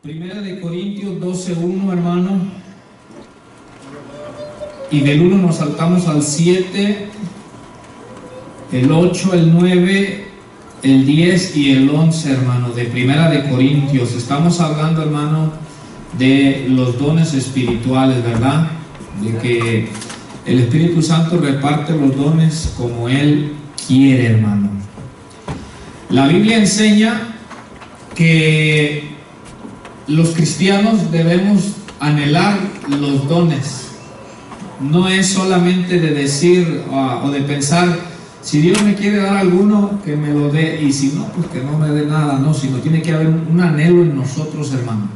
Primera de Corintios 12:1, hermano. Y del 1 nos saltamos al 7, el 8, el 9, el 10 y el 11, hermano, de Primera de Corintios. Estamos hablando, hermano, de los dones espirituales, ¿verdad? De que el Espíritu Santo reparte los dones como Él quiere, hermano. La Biblia enseña que los cristianos debemos anhelar los dones. No es solamente de decir o de pensar, si Dios me quiere dar alguno, que me lo dé, y si no, pues que no me dé nada. No, sino tiene que haber un anhelo en nosotros, hermano.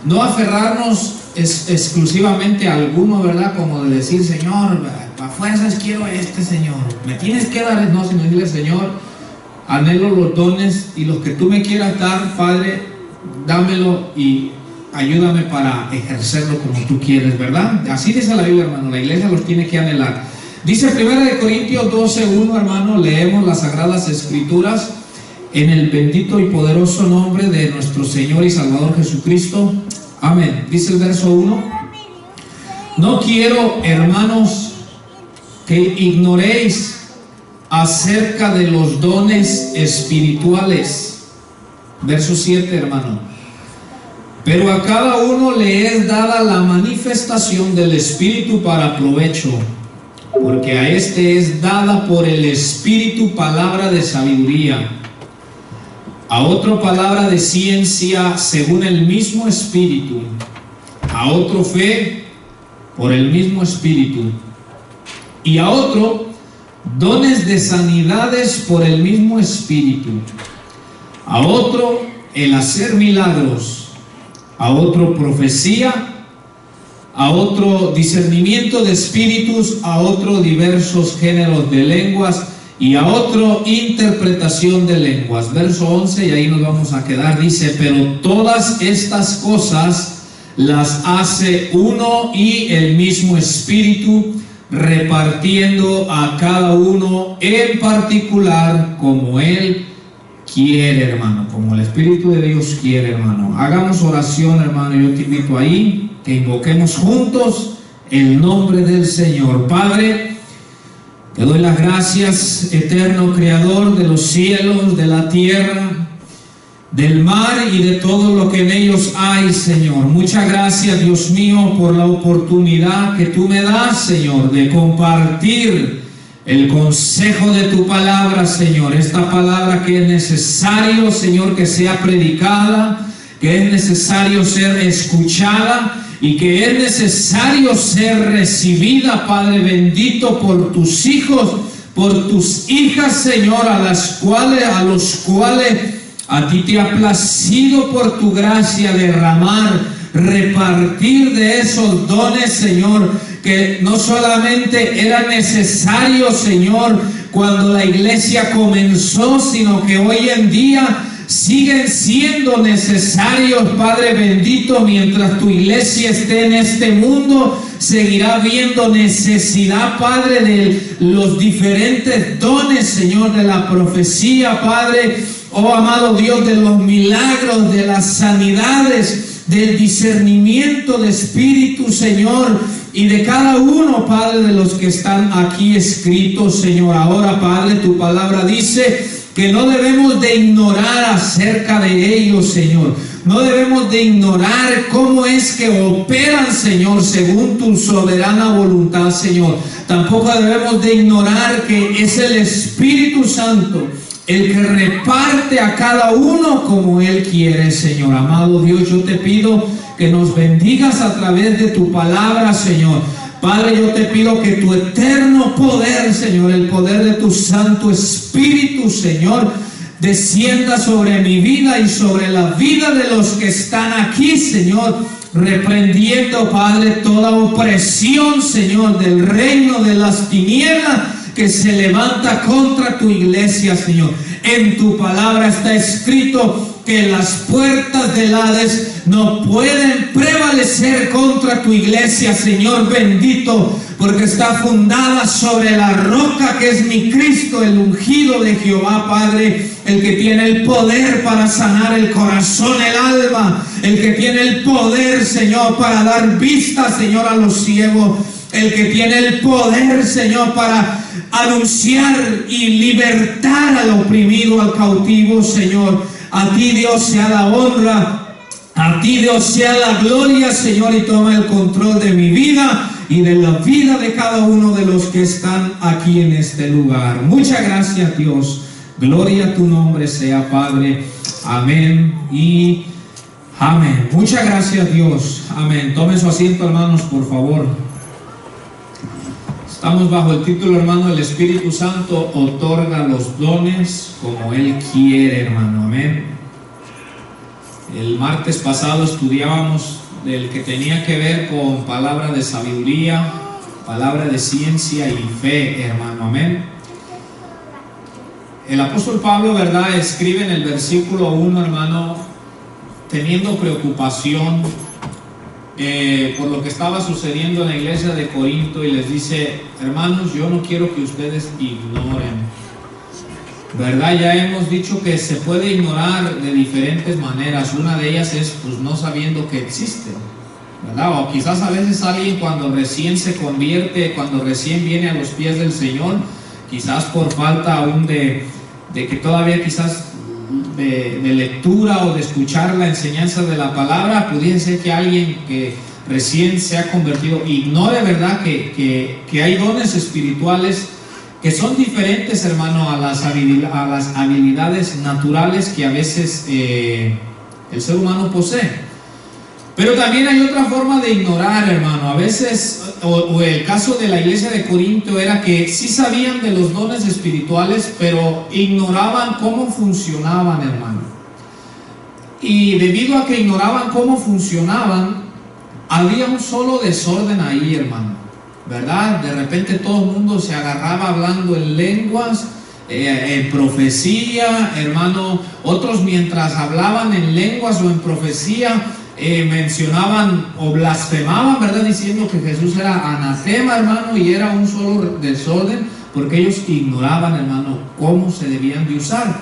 No aferrarnos exclusivamente a alguno, ¿verdad? Como de decir, Señor, a fuerzas quiero Señor, me tienes que dar. No, sino decirle, Señor, anhelo los dones y los que tú me quieras dar, Padre, dámelo y ayúdame para ejercerlo como tú quieres, ¿verdad? Así dice la Biblia, hermano. La iglesia los tiene que anhelar. Dice 1 Corintios 12:1, hermano. Leemos las Sagradas Escrituras en el bendito y poderoso nombre de nuestro Señor y Salvador Jesucristo. Amén. Dice el verso 1: no quiero, hermanos, que ignoréis acerca de los dones espirituales. Verso 7, hermano. Pero a cada uno le es dada la manifestación del Espíritu para provecho, porque a este es dada por el Espíritu palabra de sabiduría, a otro palabra de ciencia según el mismo Espíritu, a otro fe por el mismo Espíritu, y a otro dones de sanidades por el mismo Espíritu, a otro el hacer milagros, a otro profecía, a otro discernimiento de espíritus, a otro diversos géneros de lenguas y a otro interpretación de lenguas. Verso 11, y ahí nos vamos a quedar. Dice: pero todas estas cosas las hace uno y el mismo Espíritu, repartiendo a cada uno en particular como Él quiere, hermano, como el Espíritu de Dios quiere, hermano. Hagamos oración, hermano. Yo te invito ahí que invoquemos juntos el nombre del Señor. Padre, te doy las gracias, eterno Creador de los cielos, de la tierra, del mar y de todo lo que en ellos hay, Señor. Muchas gracias, Dios mío, por la oportunidad que tú me das, Señor, de compartir el consejo de tu palabra, Señor. Esta palabra que es necesario, Señor, que sea predicada, que es necesario ser escuchada y que es necesario ser recibida, Padre bendito, por tus hijos, por tus hijas, Señor, a los cuales a ti te ha placido por tu gracia derramar, repartir de esos dones, Señor, que no solamente eran necesarios, Señor, cuando la iglesia comenzó, sino que hoy en día siguen siendo necesarios, Padre bendito. Mientras tu iglesia esté en este mundo, seguirá habiendo necesidad, Padre, de los diferentes dones, Señor, de la profecía, Padre, oh amado Dios, de los milagros, de las sanidades, del discernimiento de espíritu, Señor, y de cada uno, Padre, de los que están aquí escritos, Señor. Ahora, Padre, tu palabra dice que no debemos de ignorar acerca de ellos, Señor. No debemos de ignorar cómo es que operan, Señor, según tu soberana voluntad, Señor. Tampoco debemos de ignorar que es el Espíritu Santo el que reparte a cada uno como Él quiere, Señor. Amado Dios, yo te pido que nos bendigas a través de tu palabra, Señor. Padre, yo te pido que tu eterno poder, Señor, el poder de tu Santo Espíritu, Señor, descienda sobre mi vida y sobre la vida de los que están aquí, Señor, reprendiendo, Padre, toda opresión, Señor, del reino de las tinieblas que se levanta contra tu iglesia, Señor. En tu palabra está escrito que las puertas del Hades no pueden prevalecer contra tu iglesia, Señor bendito, porque está fundada sobre la roca que es mi Cristo, el ungido de Jehová, Padre, el que tiene el poder para sanar el corazón, el alma, el que tiene el poder, Señor, para dar vista, Señor, a los ciegos, el que tiene el poder, Señor, para anunciar y libertar al oprimido, al cautivo, Señor. A ti, Dios, sea la honra, a ti, Dios, sea la gloria, Señor, y toma el control de mi vida y de la vida de cada uno de los que están aquí en este lugar. Muchas gracias, Dios. Gloria a tu nombre sea, Padre. Amén y amén. Muchas gracias, Dios. Amén. Tomen su asiento, hermanos, por favor. Estamos bajo el título, hermano, el Espíritu Santo otorga los dones como Él quiere, hermano. Amén. El martes pasado estudiábamos del que tenía que ver con palabra de sabiduría, palabra de ciencia y fe, hermano. Amén. El apóstol Pablo, ¿verdad?, escribe en el versículo 1, hermano, teniendo preocupación por lo que estaba sucediendo en la iglesia de Corinto, y les dice: hermanos, yo no quiero que ustedes ignoren, ¿verdad? Ya hemos dicho que se puede ignorar de diferentes maneras. Una de ellas es pues no sabiendo que existe, ¿verdad? O quizás a veces alguien cuando recién se convierte, cuando recién viene a los pies del Señor, quizás por falta aún de que todavía quizás de lectura o de escuchar la enseñanza de la palabra, pudiera ser que alguien que recién se ha convertido ignore, ¿verdad?, que hay dones espirituales que son diferentes, hermano, a las habilidades naturales que a veces el ser humano posee. Pero también hay otra forma de ignorar, hermano. A veces, o el caso de la iglesia de Corinto era que sí sabían de los dones espirituales, pero ignoraban cómo funcionaban, hermano. Y debido a que ignoraban cómo funcionaban, había un solo desorden ahí, hermano, ¿verdad? De repente todo el mundo se agarraba hablando en lenguas, en profecía, hermano. Otros, mientras hablaban en lenguas o en profecía, mencionaban o blasfemaban, ¿verdad?, diciendo que Jesús era anatema, hermano, y era un solo desorden, porque ellos ignoraban, hermano, cómo se debían de usar.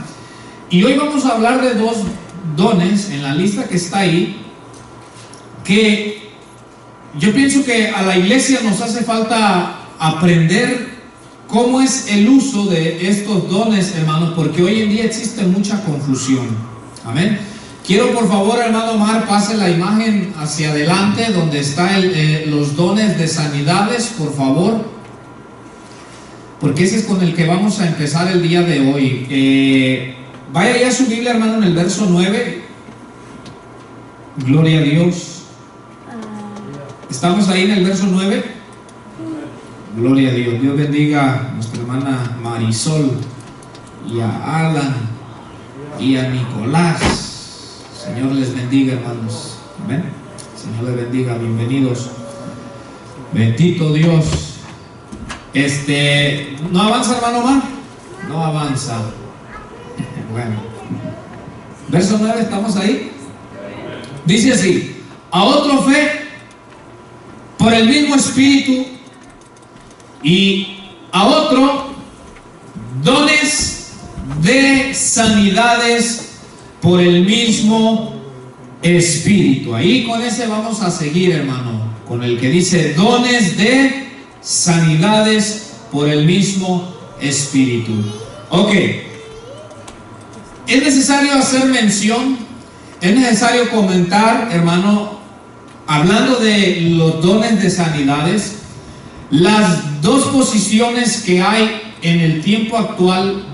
Y hoy vamos a hablar de dos dones en la lista que está ahí, que yo pienso que a la iglesia nos hace falta aprender cómo es el uso de estos dones, hermanos, porque hoy en día existe mucha confusión. Amén. Quiero, por favor, hermano Omar, pase la imagen hacia adelante donde están los dones de sanidades, por favor, porque ese es con el que vamos a empezar el día de hoy. Vaya ya a su Biblia, hermano, en el verso 9. Gloria a Dios. ¿Estamos ahí en el verso 9? Gloria a Dios. Dios bendiga a nuestra hermana Marisol y a Alan y a Nicolás. Señor les bendiga, hermanos. Amén. Señor les bendiga. Bienvenidos. Bendito Dios. ¿No avanza, hermano Omar? No avanza. Bueno. Verso 9, ¿estamos ahí? Dice así: a otro fe por el mismo Espíritu, y a otro dones de sanidades por el mismo Espíritu. Ahí con ese vamos a seguir, hermano, con el que dice dones de sanidades por el mismo Espíritu. Ok, es necesario hacer mención, es necesario comentar, hermano, hablando de los dones de sanidades, las dos posiciones que hay en el tiempo actual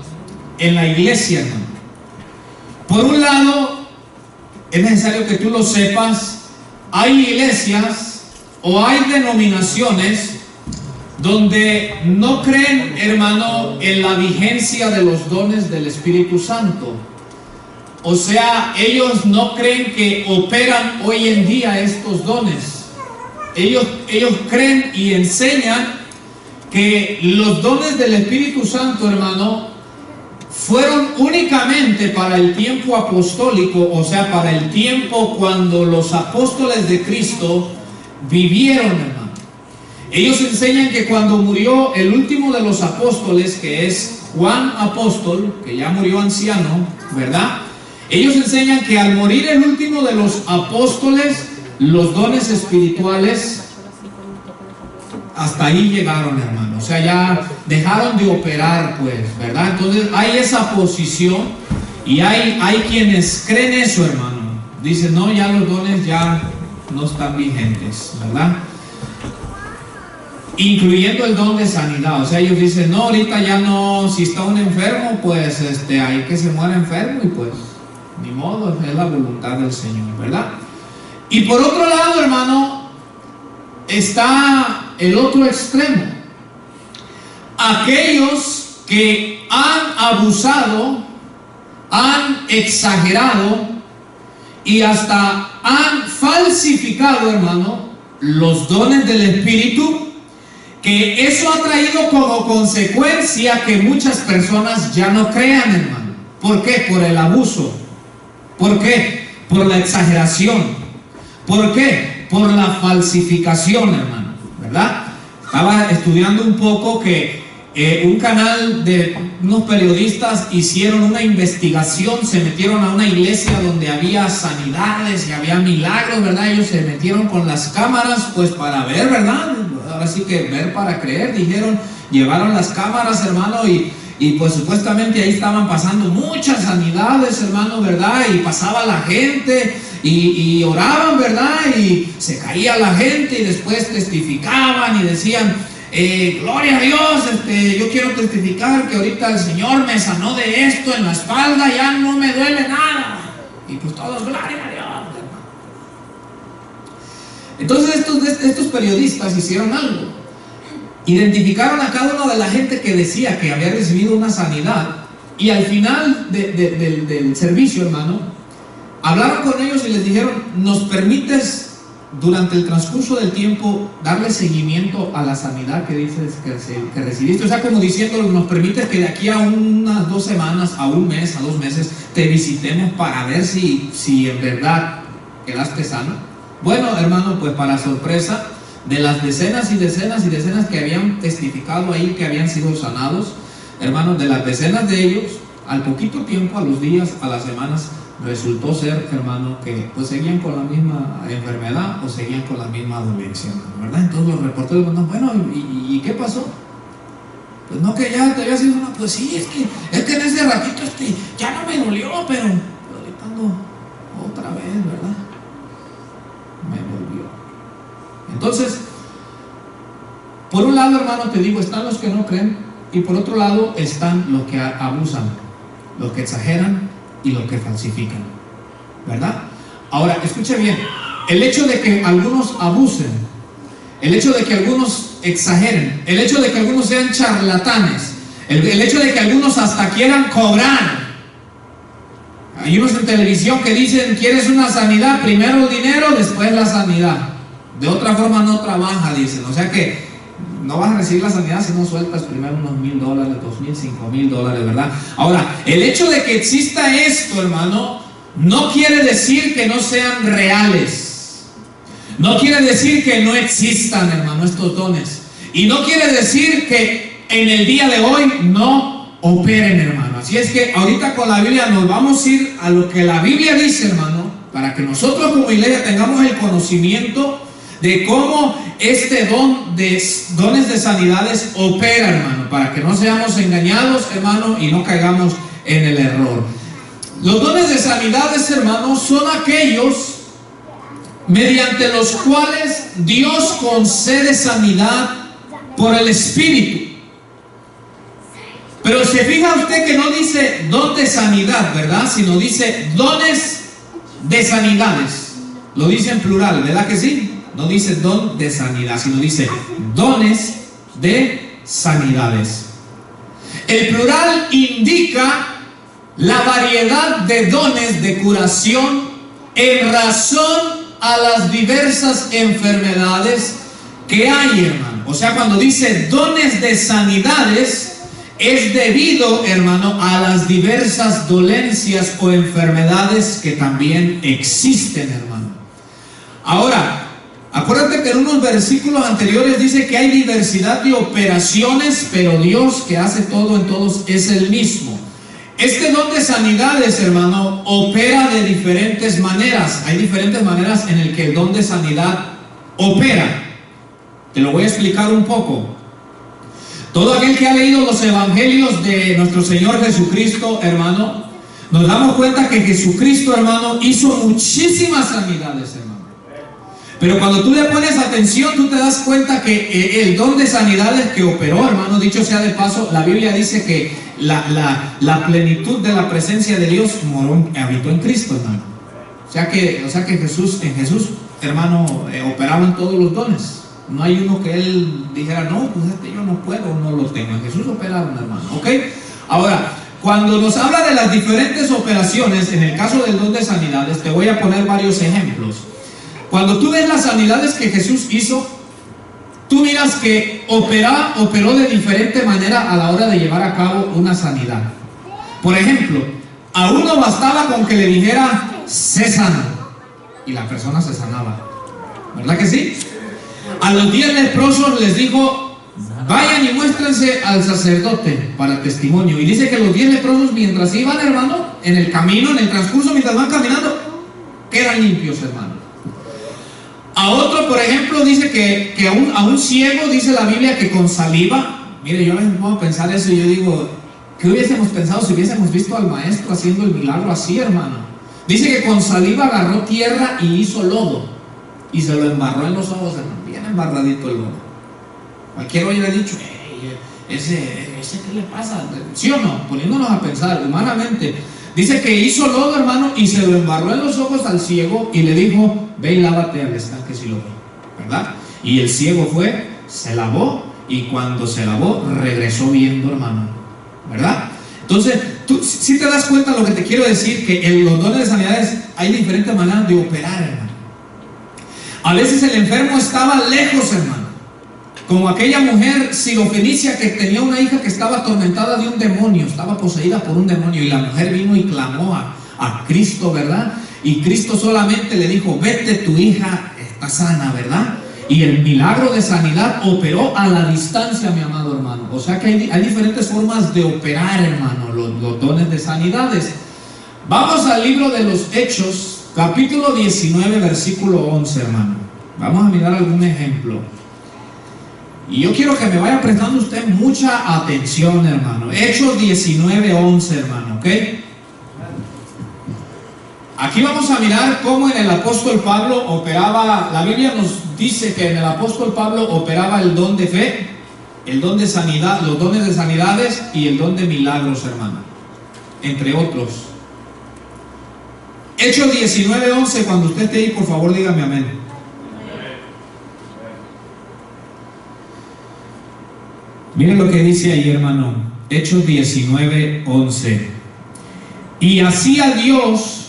en la iglesia, hermano. Por un lado, es necesario que tú lo sepas, hay iglesias o hay denominaciones donde no creen, hermano, en la vigencia de los dones del Espíritu Santo. O sea, ellos no creen que operan hoy en día estos dones. Ellos creen y enseñan que los dones del Espíritu Santo, hermano, fueron únicamente para el tiempo apostólico, o sea, para el tiempo cuando los apóstoles de Cristo vivieron, hermano. Ellos enseñan que cuando murió el último de los apóstoles, que es Juan apóstol, que ya murió anciano, ¿verdad? Ellos enseñan que al morir el último de los apóstoles, los dones espirituales hasta ahí llegaron, hermano. O sea, ya dejaron de operar, pues, ¿verdad? Entonces hay esa posición y hay quienes creen eso, hermano. Dicen, no, ya los dones ya no están vigentes, ¿verdad? Incluyendo el don de sanidad. O sea, ellos dicen, no, ahorita ya no, si está un enfermo, pues hay que se muera enfermo y pues ni modo, es la voluntad del Señor, ¿verdad? Y por otro lado, hermano, está el otro extremo. Aquellos que han abusado, han exagerado y hasta han falsificado, hermano, los dones del Espíritu, que eso ha traído como consecuencia que muchas personas ya no crean, hermano. ¿Por qué? Por el abuso. ¿Por qué? Por la exageración. ¿Por qué? Por la falsificación, hermano, ¿verdad? Estaba estudiando un poco que un canal de unos periodistas hicieron una investigación, se metieron a una iglesia donde había sanidades y había milagros, ¿verdad? Ellos se metieron con las cámaras pues para ver, ¿verdad? Ahora sí que ver para creer, dijeron, llevaron las cámaras, hermano, y pues supuestamente ahí estaban pasando muchas sanidades, hermano, ¿verdad? Y pasaba la gente y oraban, ¿verdad? Y se caía la gente y después testificaban y decían, gloria a Dios, yo quiero testificar que ahorita el Señor me sanó de esto en la espalda, ya no me duele nada. Y pues todos, gloria a Dios, hermano. Entonces estos periodistas hicieron algo. Identificaron a cada una de la gente que decía que había recibido una sanidad y al final del servicio, hermano, hablaron con ellos y les dijeron, ¿nos permites durante el transcurso del tiempo darle seguimiento a la sanidad que dices que recibiste? O sea, como diciendo, ¿nos permites que de aquí a unas 2 semanas, a un mes, a 2 meses, te visitemos para ver si en verdad quedaste sano? Bueno, hermano, pues para sorpresa de las decenas y decenas y decenas que habían testificado ahí que habían sido sanados, hermanos, de las decenas de ellos, al poquito tiempo, a los días, a las semanas, resultó ser, hermano, que pues seguían con la misma enfermedad o seguían con la misma dolencia, ¿verdad? Entonces los reporteros, bueno, ¿y qué pasó? Pues no, que ya te había sido una, pues sí, es que en ese ratito ya no me dolió, pero ahorita ando otra vez, ¿verdad? Me volvió. Entonces, por un lado, hermano, te digo, están los que no creen, y por otro lado están los que abusan, los que exageran y los que falsifican, ¿verdad? Ahora, escuche bien, el hecho de que algunos abusen, el hecho de que algunos exageren, el hecho de que algunos sean charlatanes, el hecho de que algunos hasta quieran cobrar. Hay unos en televisión que dicen, ¿quieres una sanidad? Primero el dinero, después la sanidad. De otra forma no trabaja, dicen. O sea que no vas a recibir la sanidad si no sueltas primero unos $1,000, $2,000, $5,000, ¿verdad? Ahora, el hecho de que exista esto, hermano, no quiere decir que no sean reales. No quiere decir que no existan, hermano, estos dones. Y no quiere decir que en el día de hoy no operen, hermano. Así es que ahorita con la Biblia nos vamos a ir a lo que la Biblia dice, hermano, para que nosotros como iglesia tengamos el conocimiento de cómo este dones de sanidades opera, hermano, para que no seamos engañados, hermano, y no caigamos en el error. Los dones de sanidades, hermano, son aquellos mediante los cuales Dios concede sanidad por el Espíritu. Pero se fija usted que no dice don de sanidad, ¿verdad? Sino dice dones de sanidades. Lo dice en plural, ¿verdad que sí? No dice don de sanidad, sino dice dones de sanidades. El plural indica la variedad de dones de curación en razón a las diversas enfermedades que hay, hermano. O sea, cuando dice dones de sanidades, es debido, hermano, a las diversas dolencias o enfermedades que también existen, hermano. Ahora, acuérdate que en unos versículos anteriores dice que hay diversidad de operaciones, pero Dios que hace todo en todos es el mismo. Este don de sanidades, hermano, opera de diferentes maneras. Hay diferentes maneras en el que el don de sanidad opera. Te lo voy a explicar un poco. Todo aquel que ha leído los evangelios de nuestro Señor Jesucristo, hermano, nos damos cuenta que Jesucristo, hermano, hizo muchísimas sanidades, hermano. Pero cuando tú le pones atención, tú te das cuenta que el don de sanidades que operó, hermano, dicho sea de paso, la Biblia dice que la plenitud de la presencia de Dios habitó en Cristo, hermano. O sea que en Jesús, hermano, operaban todos los dones. No hay uno que él dijera, no, pues yo no puedo, no lo tengo. En Jesús operaban, hermano. ¿Ok? Ahora, cuando nos habla de las diferentes operaciones, en el caso del don de sanidades, te voy a poner varios ejemplos. Cuando tú ves las sanidades que Jesús hizo, tú miras que operó de diferente manera a la hora de llevar a cabo una sanidad. Por ejemplo, a uno bastaba con que le dijera, sé sano, y la persona se sanaba. ¿Verdad que sí? A los 10 leprosos les dijo, vayan y muéstrense al sacerdote para testimonio. Y dice que los 10 leprosos, mientras iban, hermano, en el camino, en el transcurso, mientras van caminando, quedan limpios, hermano. A otro, por ejemplo, dice que a un ciego, dice la Biblia, que con saliva. Mire, yo a veces me pongo a pensar eso y yo digo, ¿qué hubiésemos pensado si hubiésemos visto al maestro haciendo el milagro así, hermano? Dice que con saliva agarró tierra y hizo lodo y se lo embarró en los ojos, hermano, bien embarradito el lodo. Cualquiera hubiera dicho, ese ¿qué le pasa? ¿Sí o no? Poniéndonos a pensar humanamente. Dice que hizo lodo, hermano, y se lo embarró en los ojos al ciego y le dijo, ve y lávate al estanque Siloé, ¿verdad? Y el ciego fue, se lavó, y cuando se lavó regresó viendo, hermano, ¿verdad? Entonces, tú si te das cuenta lo que te quiero decir, que en los dones de sanidades hay diferentes maneras de operar, hermano. A veces el enfermo estaba lejos, hermano, como aquella mujer sirofenicia que tenía una hija que estaba atormentada de un demonio, estaba poseída por un demonio, y la mujer vino y clamó a Cristo, ¿verdad? Y Cristo solamente le dijo, vete, tu hija está sana, ¿verdad? Y el milagro de sanidad operó a la distancia, mi amado hermano. O sea que hay diferentes formas de operar, hermano, los dones de sanidades. Vamos al libro de los Hechos, capítulo 19, versículo 11, hermano. Vamos a mirar algún ejemplo. Y yo quiero que me vaya prestando usted mucha atención, hermano. Hechos 19, 11, hermano, ¿ok? Aquí vamos a mirar cómo en el apóstol Pablo operaba. La Biblia nos dice que en el apóstol Pablo operaba el don de fe, el don de sanidad, los dones de sanidades y el don de milagros, hermano, entre otros. Hechos 19, 11, cuando usted esté ahí, por favor dígame amén. Miren lo que dice ahí, hermano. Hechos 19, 11. Y hacía Dios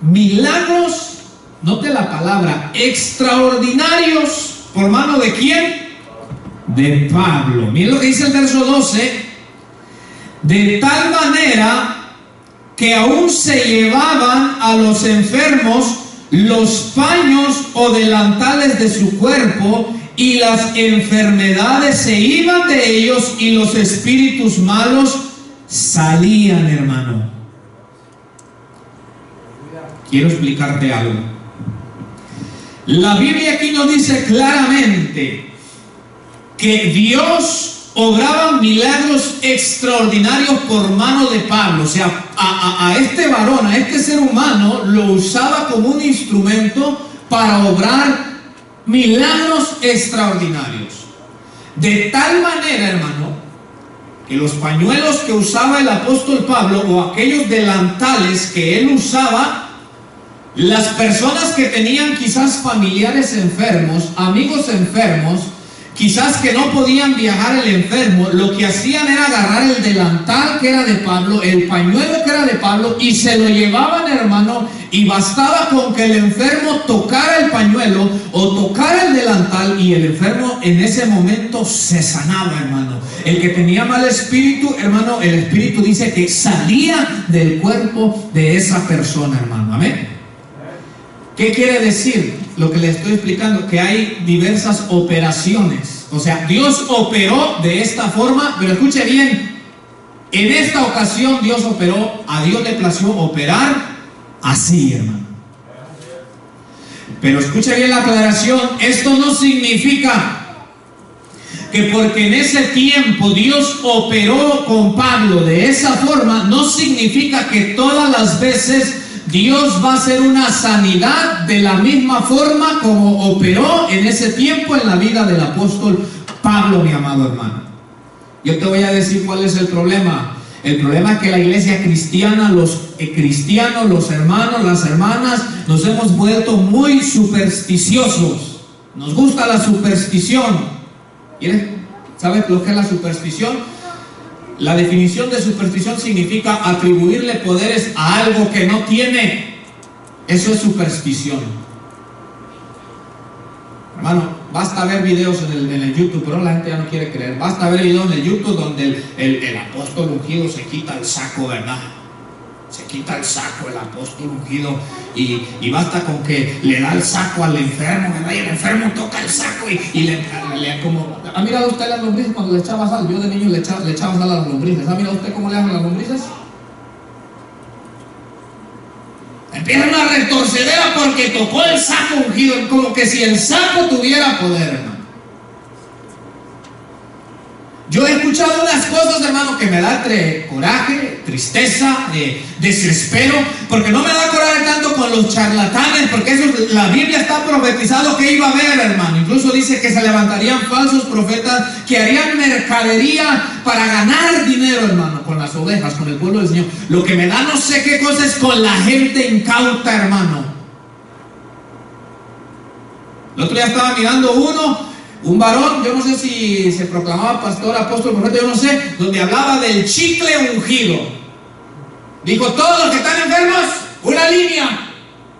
milagros, note la palabra, extraordinarios. ¿Por mano de quién? De Pablo. Miren lo que dice el verso 12. De tal manera que aún se llevaban a los enfermos los paños o delantales de su cuerpo, y las enfermedades se iban de ellos y los espíritus malos salían, hermano. Quiero explicarte algo. La Biblia aquí nos dice claramente que Dios obraba milagros extraordinarios por mano de Pablo. O sea, a este varón, a este ser humano, lo usaba como un instrumento para obrar milagros extraordinarios. De tal manera, hermano, que los pañuelos que usaba el apóstol Pablo, o aquellos delantales que él usaba, las personas que tenían quizás familiares enfermos, amigos enfermos, quizás que no podían viajar el enfermo, lo que hacían era agarrar el delantal que era de Pablo, el pañuelo que era de Pablo, y se lo llevaban, hermano, y bastaba con que el enfermo tocara el pañuelo o tocara el delantal, y el enfermo en ese momento se sanaba, hermano. El que tenía mal espíritu, hermano, el espíritu dice que salía del cuerpo de esa persona, hermano. Amén. ¿Qué quiere decir? Lo que le estoy explicando, que hay diversas operaciones. O sea, Dios operó de esta forma, pero escuche bien, En esta ocasión Dios operó, a Dios le plació operar así, hermano. Pero escuche bien la aclaración, esto no significa que porque en ese tiempo Dios operó con Pablo de esa forma, no significa que todas las veces Dios va a hacer una sanidad de la misma forma como operó en ese tiempo en la vida del apóstol Pablo, mi amado hermano. Yo te voy a decir cuál es el problema. El problema es que la iglesia cristiana, los cristianos, los hermanos, las hermanas, nos hemos vuelto muy supersticiosos. Nos gusta la superstición. ¿Sabes lo que es la superstición? La definición de superstición significa atribuirle poderes a algo que no tiene. Eso es superstición. Hermano, basta ver videos en el YouTube, pero la gente ya no quiere creer. Basta ver videos en el YouTube donde el apóstol ungido se quita el saco, ¿verdad? Se quita el saco el apóstol ungido y basta con que le da el saco al enfermo, ¿verdad? Y el enfermo toca el saco y le como... ¿Ha mirado usted las lombrices cuando le echaba sal? Yo de niño le echaba sal a las lombrices. ¿Ha mirado usted cómo le hacen las lombrices? Empiezan una retorcedera porque tocó el saco ungido, como que si el saco tuviera poder, hermano. Yo he escuchado unas cosas, hermano, que me da coraje, tristeza, desespero, porque no me da coraje tanto con los charlatanes, porque eso, la Biblia está profetizado que iba a haber, hermano. Incluso dice que se levantarían falsos profetas que harían mercadería para ganar dinero, hermano, con las ovejas, con el pueblo del Señor. Lo que me da no sé qué cosa es con la gente incauta, hermano. El otro día estaba mirando un varón, yo no sé si se proclamaba pastor, apóstol, profeta, yo no sé, donde hablaba del chicle ungido. Dijo, todos los que están enfermos, una línea.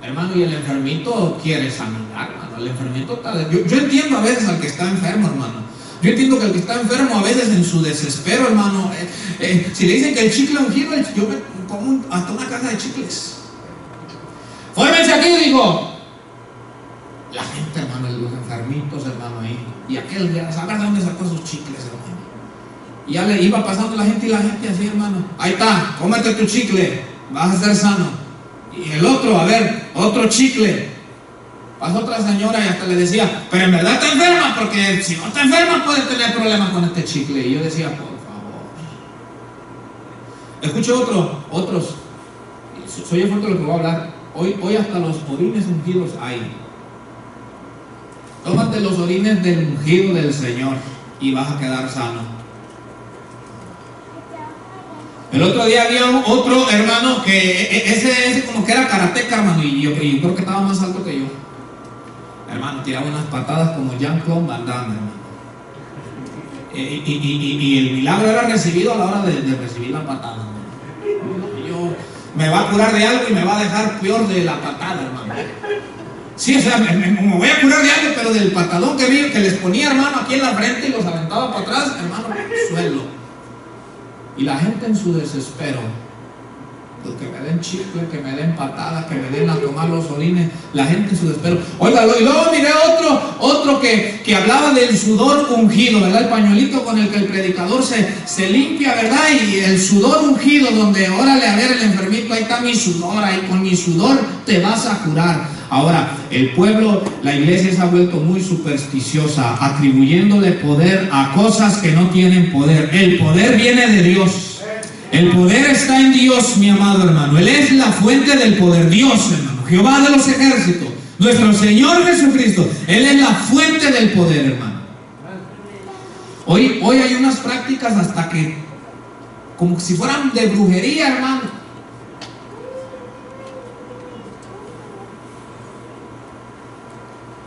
Hermano, y el enfermito quiere sanidad, hermano. El enfermito está... Yo entiendo a veces al que está enfermo, hermano. Yo entiendo que el que está enfermo a veces en su desespero, hermano, si le dicen que el chicle ungido, yo me como hasta una caja de chicles. Fórmense aquí, digo. La gente, hermano, los enfermitos, hermano, ahí. Y aquel, ¿sabes de dónde sacó esos chicles, hermano? Y ya le iba pasando la gente y la gente así, hermano. Ahí está, cómete tu chicle, vas a ser sano. Y el otro, a ver, otro chicle. Pasó otra señora y hasta le decía, pero en verdad está enferma, porque si no está enferma puede tener problemas con este chicle. Y yo decía, por favor. Escucho otros. Soy el fuerte de lo que voy a hablar. Hoy hasta los orines ungidos hay. Tómate los orines del ungido del Señor y vas a quedar sano. El otro día había otro hermano que ese como que era karateca, hermano, y yo creo que estaba más alto que yo. Hermano, tiraba unas patadas como Jean-Claude Van Damme, hermano. Y el milagro era recibido a la hora de recibir la patada. Yo me va a curar de algo y me va a dejar peor de la patada, hermano. Sí, o sea, me voy a curar de algo, pero del patadón que vi, que les ponía, hermano, aquí en la frente y los aventaba para atrás, hermano, suelo. Y la gente en su desespero, pues que me den chicle, que me den patadas, que me den a tomar los orines, la gente en su desespero. Oiga, y luego miré otro que hablaba del sudor ungido, ¿verdad? El pañuelito con el que el predicador se limpia, ¿verdad? Y el sudor ungido, donde, órale, a ver, el enfermito, ahí está mi sudor, ahí con mi sudor te vas a curar. Ahora, el pueblo, la iglesia se ha vuelto muy supersticiosa, atribuyéndole poder a cosas que no tienen poder. El poder viene de Dios. El poder está en Dios, mi amado hermano. Él es la fuente del poder. Dios, hermano. Jehová de los ejércitos. Nuestro Señor Jesucristo. Él es la fuente del poder, hermano. Hoy hay unas prácticas hasta que, como si fueran de brujería, hermano.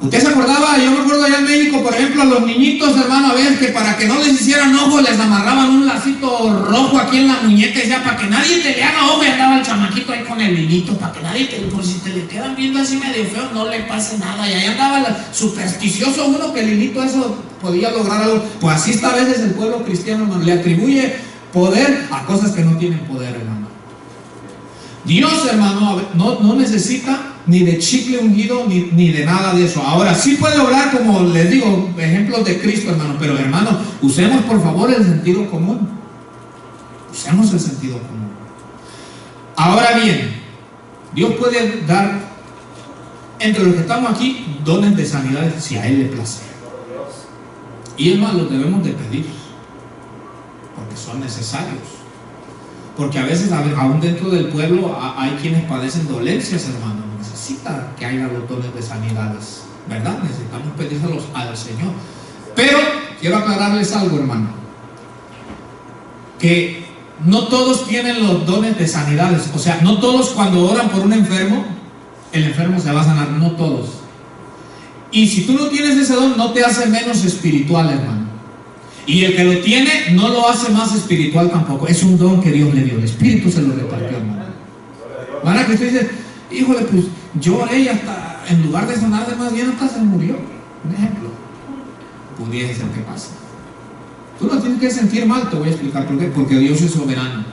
¿Usted se acordaba? Yo me acuerdo allá en México, por ejemplo, a los niñitos, hermano, a ver, que para que no les hicieran ojo, les amarraban un lacito rojo aquí en la muñeca, y decía, para que nadie te le haga ojo, y andaba el chamaquito ahí con el hilito, para que nadie por si te le quedan viendo así medio feo, no le pase nada. Y ahí andaba supersticioso uno, que el hilito eso podía lograr algo. Pues así está a veces el pueblo cristiano, hermano, le atribuye poder a cosas que no tienen poder, hermano. Dios, hermano, no necesita ni de chicle ungido ni de nada de eso. Ahora sí puede obrar, como les digo, ejemplos de Cristo, hermano, pero hermano, usemos por favor el sentido común. Usemos el sentido común. Ahora bien, Dios puede dar entre los que estamos aquí dones de sanidades si a Él le place. Y es más, los debemos de pedir, porque son necesarios. Porque a veces, aún dentro del pueblo, hay quienes padecen dolencias, hermano. Necesita que haya los dones de sanidades, ¿verdad? Necesitamos pedírselos al Señor. Pero quiero aclararles algo, hermano, que no todos tienen los dones de sanidades. O sea, no todos cuando oran por un enfermo, el enfermo se va a sanar. No todos. Y si tú no tienes ese don, no te hace menos espiritual, hermano. Y el que lo tiene no lo hace más espiritual tampoco. Es un don que Dios le dio. El Espíritu se lo repartió, hermano. Para que usted dice, híjole, pues yo oré y hasta en lugar de sanarse más bien hasta se murió. Un ejemplo. Pudiese ser que pase. Tú no tienes que sentir mal, te voy a explicar por qué. Porque Dios es soberano.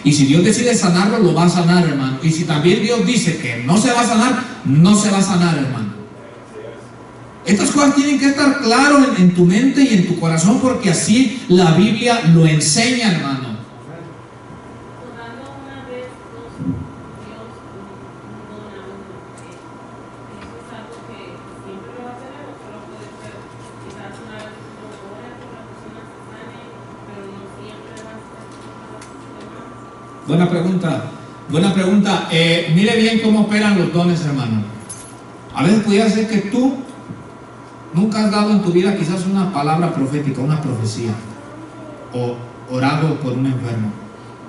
Y si Dios decide sanarlo, lo va a sanar, hermano. Y si también Dios dice que no se va a sanar, no se va a sanar, hermano. Estas cosas tienen que estar claras en tu mente y en tu corazón, porque así la Biblia lo enseña, hermano. Buena pregunta, buena pregunta. Mire bien cómo operan los dones, hermano. A veces pudiera ser que tú nunca has dado en tu vida quizás una palabra profética, una profecía, o orado por un enfermo.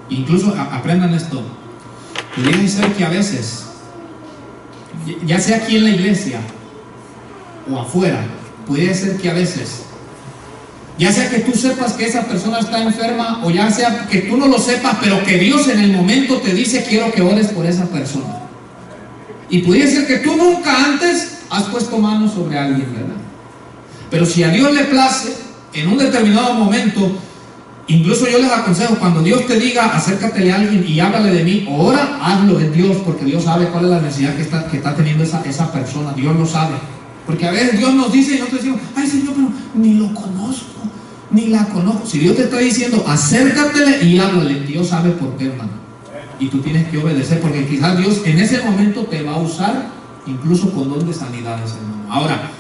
Incluso aprendan esto. Pudiera ser que a veces, ya sea aquí en la iglesia o afuera, pudiera ser que a veces, ya sea que tú sepas que esa persona está enferma, o ya sea que tú no lo sepas, pero que Dios en el momento te dice: quiero que ores por esa persona. Y pudiera ser que tú nunca antes has puesto manos sobre alguien, ¿verdad? Pero si a Dios le place, en un determinado momento, incluso yo les aconsejo, cuando Dios te diga acércate a alguien y háblale de mí, o ora, hazlo en Dios, porque Dios sabe cuál es la necesidad que está teniendo esa persona. Dios lo sabe. Porque a veces Dios nos dice y nosotros decimos: ay Señor, pero ni lo conozco, ni la conozco. Si Dios te está diciendo acércatele y háblale, Dios sabe por qué, hermano. Y tú tienes que obedecer, porque quizás Dios en ese momento te va a usar incluso con don de sanidades, hermano. Ahora,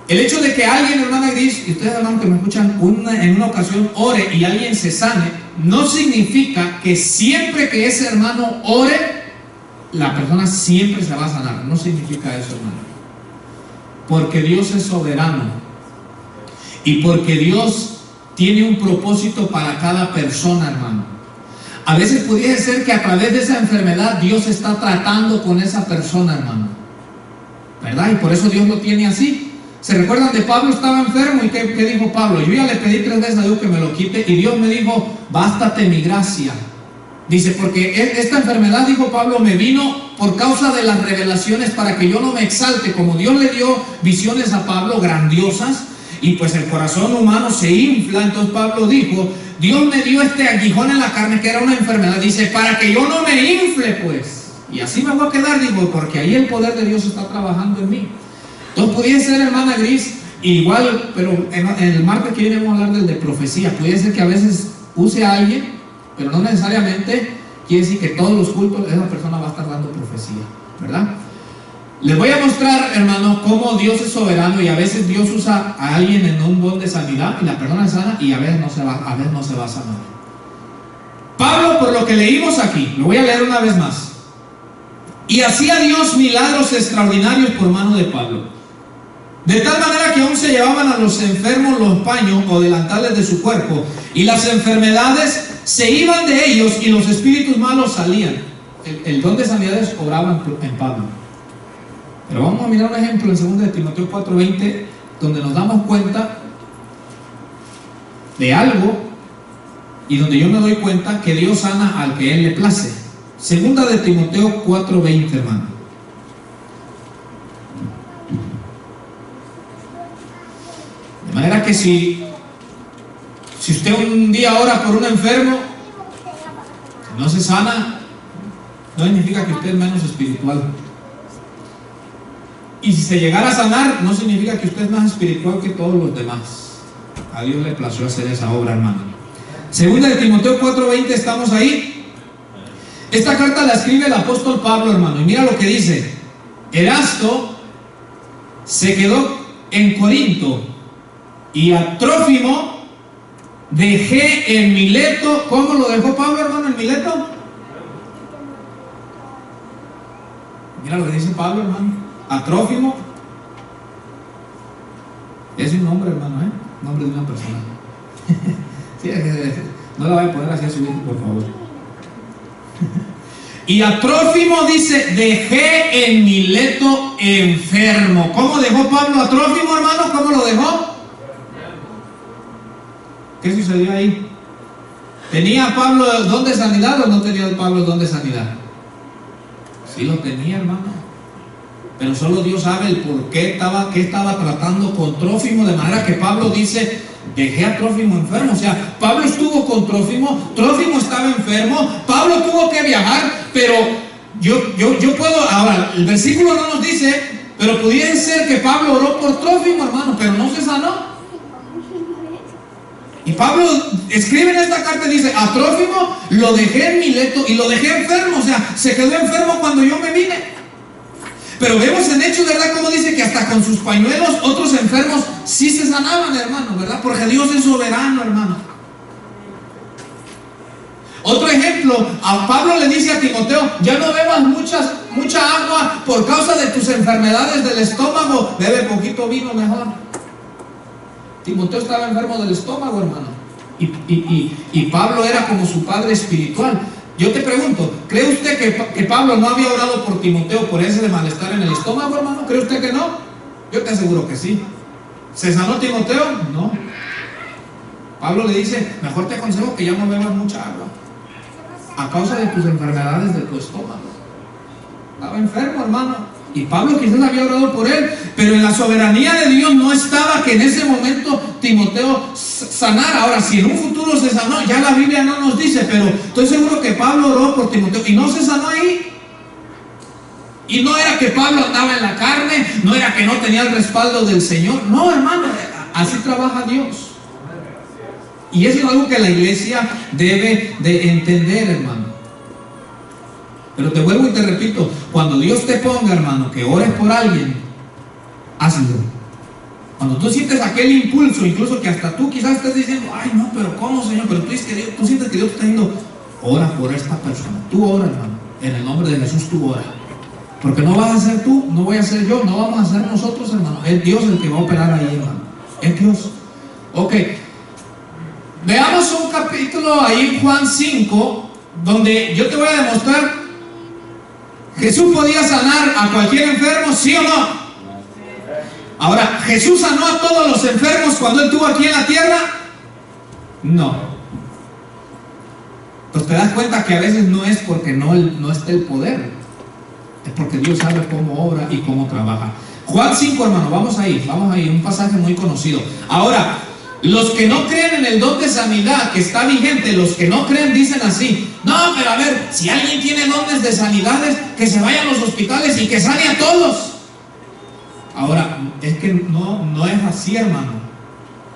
el hecho de que alguien, hermana Gris, y ustedes, hermanos que me escuchan, en una ocasión ore y alguien se sane, no significa que siempre que ese hermano ore, la persona siempre se va a sanar. No significa eso, hermano. Porque Dios es soberano y porque Dios tiene un propósito para cada persona, hermano. A veces pudiera ser que a través de esa enfermedad Dios está tratando con esa persona, hermano, ¿verdad? Y por eso Dios lo tiene así. ¿Se recuerdan de Pablo? Estaba enfermo y ¿qué dijo Pablo? Yo ya le pedí 3 veces a Dios que me lo quite y Dios me dijo: bástate mi gracia. Dice, porque esta enfermedad, dijo Pablo, me vino por causa de las revelaciones, para que yo no me exalte. Como Dios le dio visiones a Pablo grandiosas, y pues el corazón humano se infla, entonces Pablo dijo: Dios me dio este aguijón en la carne, que era una enfermedad, dice, para que yo no me infle, pues, y así me voy a quedar, digo, porque ahí el poder de Dios está trabajando en mí. Entonces pudiera ser, hermana Gris, igual, pero en el martes que viene vamos a hablar del de profecía. Pudiera ser que a veces use a alguien, pero no necesariamente quiere decir que todos los cultos esa persona va a estar dando profecía, ¿verdad? Les voy a mostrar, hermano, cómo Dios es soberano, y a veces Dios usa a alguien en un don de sanidad y la persona es sana, y a veces no se va a sanar. Pablo, por lo que leímos aquí, lo voy a leer una vez más: y hacía Dios milagros extraordinarios por mano de Pablo, de tal manera que aún se llevaban a los enfermos los paños o delantales de su cuerpo, y las enfermedades se iban de ellos y los espíritus malos salían. El don de sanidades obraba en Pablo. Pero vamos a mirar un ejemplo en 2 de Timoteo 4:20, donde nos damos cuenta de algo y donde yo me doy cuenta que Dios sana al que Él le place. 2 de Timoteo 4:20, hermano. De manera que si usted un día ora por un enfermo, no se sana, no significa que usted es menos espiritual. Y si se llegara a sanar, no significa que usted es más espiritual que todos los demás. A Dios le plació hacer esa obra, hermano. Segunda de Timoteo 4:20, estamos ahí. Esta carta la escribe el apóstol Pablo, hermano, y mira lo que dice. Erasto se quedó en Corinto y a Trófimo dejé en Mileto. ¿Cómo lo dejó Pablo, hermano, en Mileto? Mira lo que dice Pablo, hermano. A Trófimo. Es un nombre, hermano, nombre de una persona. Sí, no la voy a poner así a subir, por favor. Y a Trófimo dice, dejé en Mileto enfermo. ¿Cómo dejó Pablo a Trófimo, hermano? ¿Cómo lo dejó? ¿Qué sucedió ahí? ¿Tenía Pablo el don de sanidad o no tenía Pablo el don de sanidad? Sí lo tenía, hermano. Pero solo Dios sabe el por qué qué estaba tratando con Trófimo, de manera que Pablo dice, dejé a Trófimo enfermo. O sea, Pablo estuvo con Trófimo, Trófimo estaba enfermo, Pablo tuvo que viajar, pero yo puedo, ahora, el versículo no nos dice, pero pudiera ser que Pablo oró por Trófimo, hermano, pero no se sanó. Y Pablo escribe en esta carta y dice, a Trófimo lo dejé en Mileto y lo dejé enfermo. O sea, se quedó enfermo cuando yo me vine. Pero vemos en Hechos, ¿verdad? Como dice que hasta con sus pañuelos otros enfermos sí se sanaban, hermano, ¿verdad? Porque Dios es soberano, hermano. Otro ejemplo, a Pablo le dice a Timoteo, ya no bebas mucha agua por causa de tus enfermedades del estómago, bebe poquito vino mejor. Timoteo estaba enfermo del estómago, hermano, y Pablo era como su padre espiritual. Yo te pregunto, ¿cree usted que Pablo no había orado por Timoteo por ese malestar en el estómago, hermano? ¿Cree usted que no? Yo te aseguro que sí. ¿Se sanó Timoteo? No. Pablo le dice, mejor te aconsejo que ya no bebas mucha agua a causa de tus enfermedades de tu estómago. Estaba enfermo, hermano. Y Pablo quizás había orado por él, pero en la soberanía de Dios no estaba que en ese momento Timoteo sanara. Ahora, si en un futuro se sanó, ya la Biblia no nos dice, pero estoy seguro que Pablo oró por Timoteo y no se sanó ahí. Y no era que Pablo andaba en la carne, no era que no tenía el respaldo del Señor. No, hermano, así trabaja Dios. Y eso es algo que la iglesia debe de entender, hermano. Pero te vuelvo y te repito, cuando Dios te ponga, hermano, que ores por alguien, hazlo. Cuando tú sientes aquel impulso, incluso que hasta tú quizás estés diciendo, ay no, pero ¿cómo, Señor? Pero tú sientes que Dios te está diciendo, ora por esta persona. Tú ora, hermano. En el nombre de Jesús tú ora. Porque no vas a ser tú, no voy a ser yo, no vamos a ser nosotros, hermano. Es Dios el que va a operar ahí, hermano. Es Dios. Ok. Veamos un capítulo ahí en Juan 5, donde yo te voy a demostrar. ¿Jesús podía sanar a cualquier enfermo, sí o no? Ahora, ¿Jesús sanó a todos los enfermos cuando Él estuvo aquí en la tierra? No. Pues te das cuenta que a veces no es porque no esté el poder, es porque Dios sabe cómo obra y cómo trabaja. Juan 5, hermano, vamos ahí, un pasaje muy conocido. Ahora, los que no creen en el don de sanidad que está vigente, los que no creen dicen así, no, pero a ver, si alguien tiene dones de sanidades, que se vaya a los hospitales y que sane a todos. Ahora, es que no es así, hermano,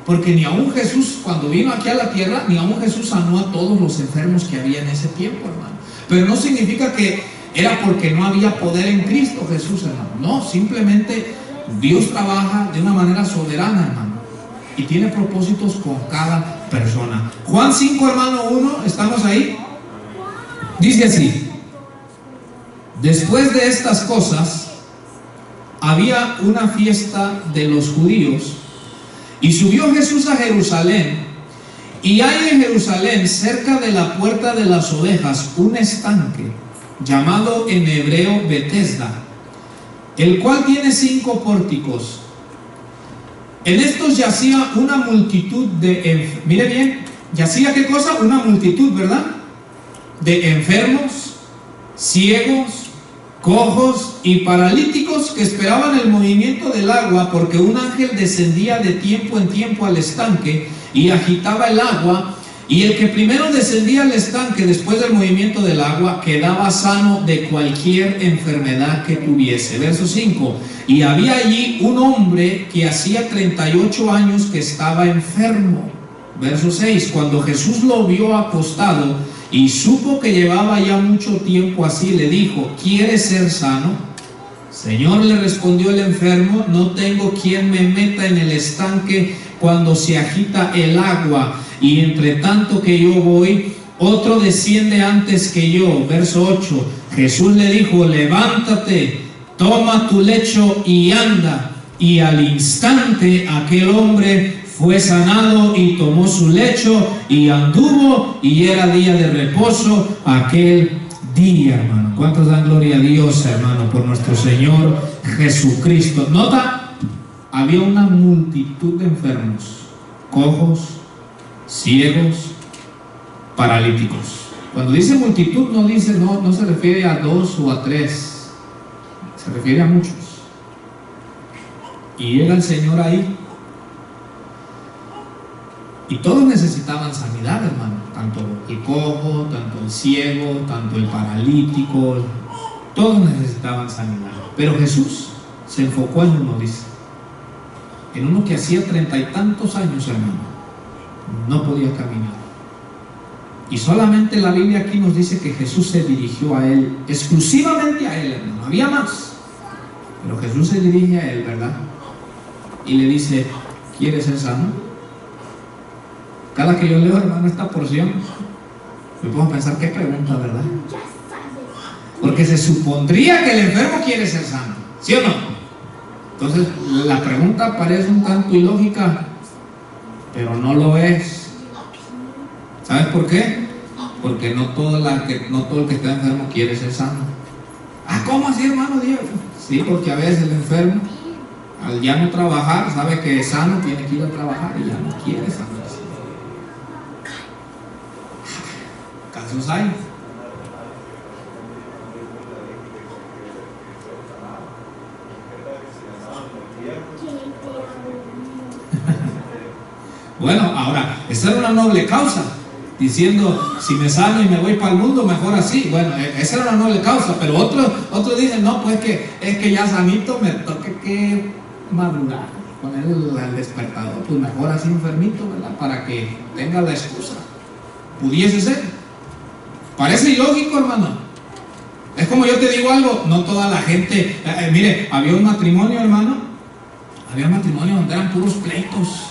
porque ni aún Jesús, cuando vino aquí a la tierra, ni aún Jesús sanó a todos los enfermos que había en ese tiempo, hermano. Pero no significa que era porque no había poder en Cristo Jesús, hermano. No, simplemente Dios trabaja de una manera soberana, hermano, y tiene propósitos con cada persona. Juan 5, hermano 1, ¿estamos ahí? Dice así: después de estas cosas había una fiesta de los judíos, y subió Jesús a Jerusalén, y hay en Jerusalén, cerca de la puerta de las ovejas, un estanque llamado en hebreo Betesda, el cual tiene 5 pórticos. En estos yacía una multitud de, mire bien, yacía ¿qué cosa? Una multitud, ¿verdad? De enfermos, ciegos, cojos y paralíticos que esperaban el movimiento del agua, porque un ángel descendía de tiempo en tiempo al estanque y agitaba el agua, y el que primero descendía al estanque después del movimiento del agua quedaba sano de cualquier enfermedad que tuviese. Verso 5: y había allí un hombre que hacía 38 años que estaba enfermo Verso 6, cuando Jesús lo vio acostado y supo que llevaba ya mucho tiempo así, le dijo: ¿quieres ser sano? Señor, le respondió el enfermo, no tengo quien me meta en el estanque cuando se agita el agua, y entre tanto que yo voy, otro desciende antes que yo. Verso 8, Jesús le dijo: levántate, toma tu lecho y anda. Y al instante aquel hombre fue sanado y tomó su lecho y anduvo, y era día de reposo aquel día, hermano. ¿Cuántos dan gloria a Dios, hermano, por nuestro Señor Jesucristo? Nota, había una multitud de enfermos, cojos, ciegos, paralíticos. Cuando dice multitud no dice, no se refiere a 2 o a 3, se refiere a muchos. Y llega el Señor ahí, y todos necesitaban sanidad, hermano. Tanto el cojo, tanto el ciego, tanto el paralítico, todos necesitaban sanidad. Pero Jesús se enfocó en uno, dice, en uno que hacía 30 y tantos años, hermano, no podía caminar. Y solamente la Biblia aquí nos dice que Jesús se dirigió a él, exclusivamente a él, hermano. Había más, pero Jesús se dirige a él, ¿verdad? Y le dice: ¿quieres ser sano? Cada que yo leo, hermano, esta porción, me pongo a pensar, qué pregunta, ¿verdad? Porque se supondría que el enfermo quiere ser sano, ¿sí o no? Entonces la pregunta parece un tanto ilógica, pero no lo es. ¿Sabes por qué? Porque no todo el que está enfermo quiere ser sano. Ah, ¿cómo así, hermano Diego? Sí, porque a veces el enfermo, al ya no trabajar, sabe que es sano, tiene que ir a trabajar y ya no quiere sanarse. Casos hay. Bueno, ahora, esa era una noble causa, diciendo: si me sano y me voy para el mundo, mejor así. Bueno, esa era una noble causa, pero otros dicen: no, pues es que ya sanito me toque que madrugar, poner el despertador, pues mejor así enfermito, ¿verdad? Para que tenga la excusa. Pudiese ser. Parece ilógico, hermano. Es como yo te digo algo, no toda la gente, mire, había un matrimonio, hermano, había un matrimonio donde eran puros pleitos,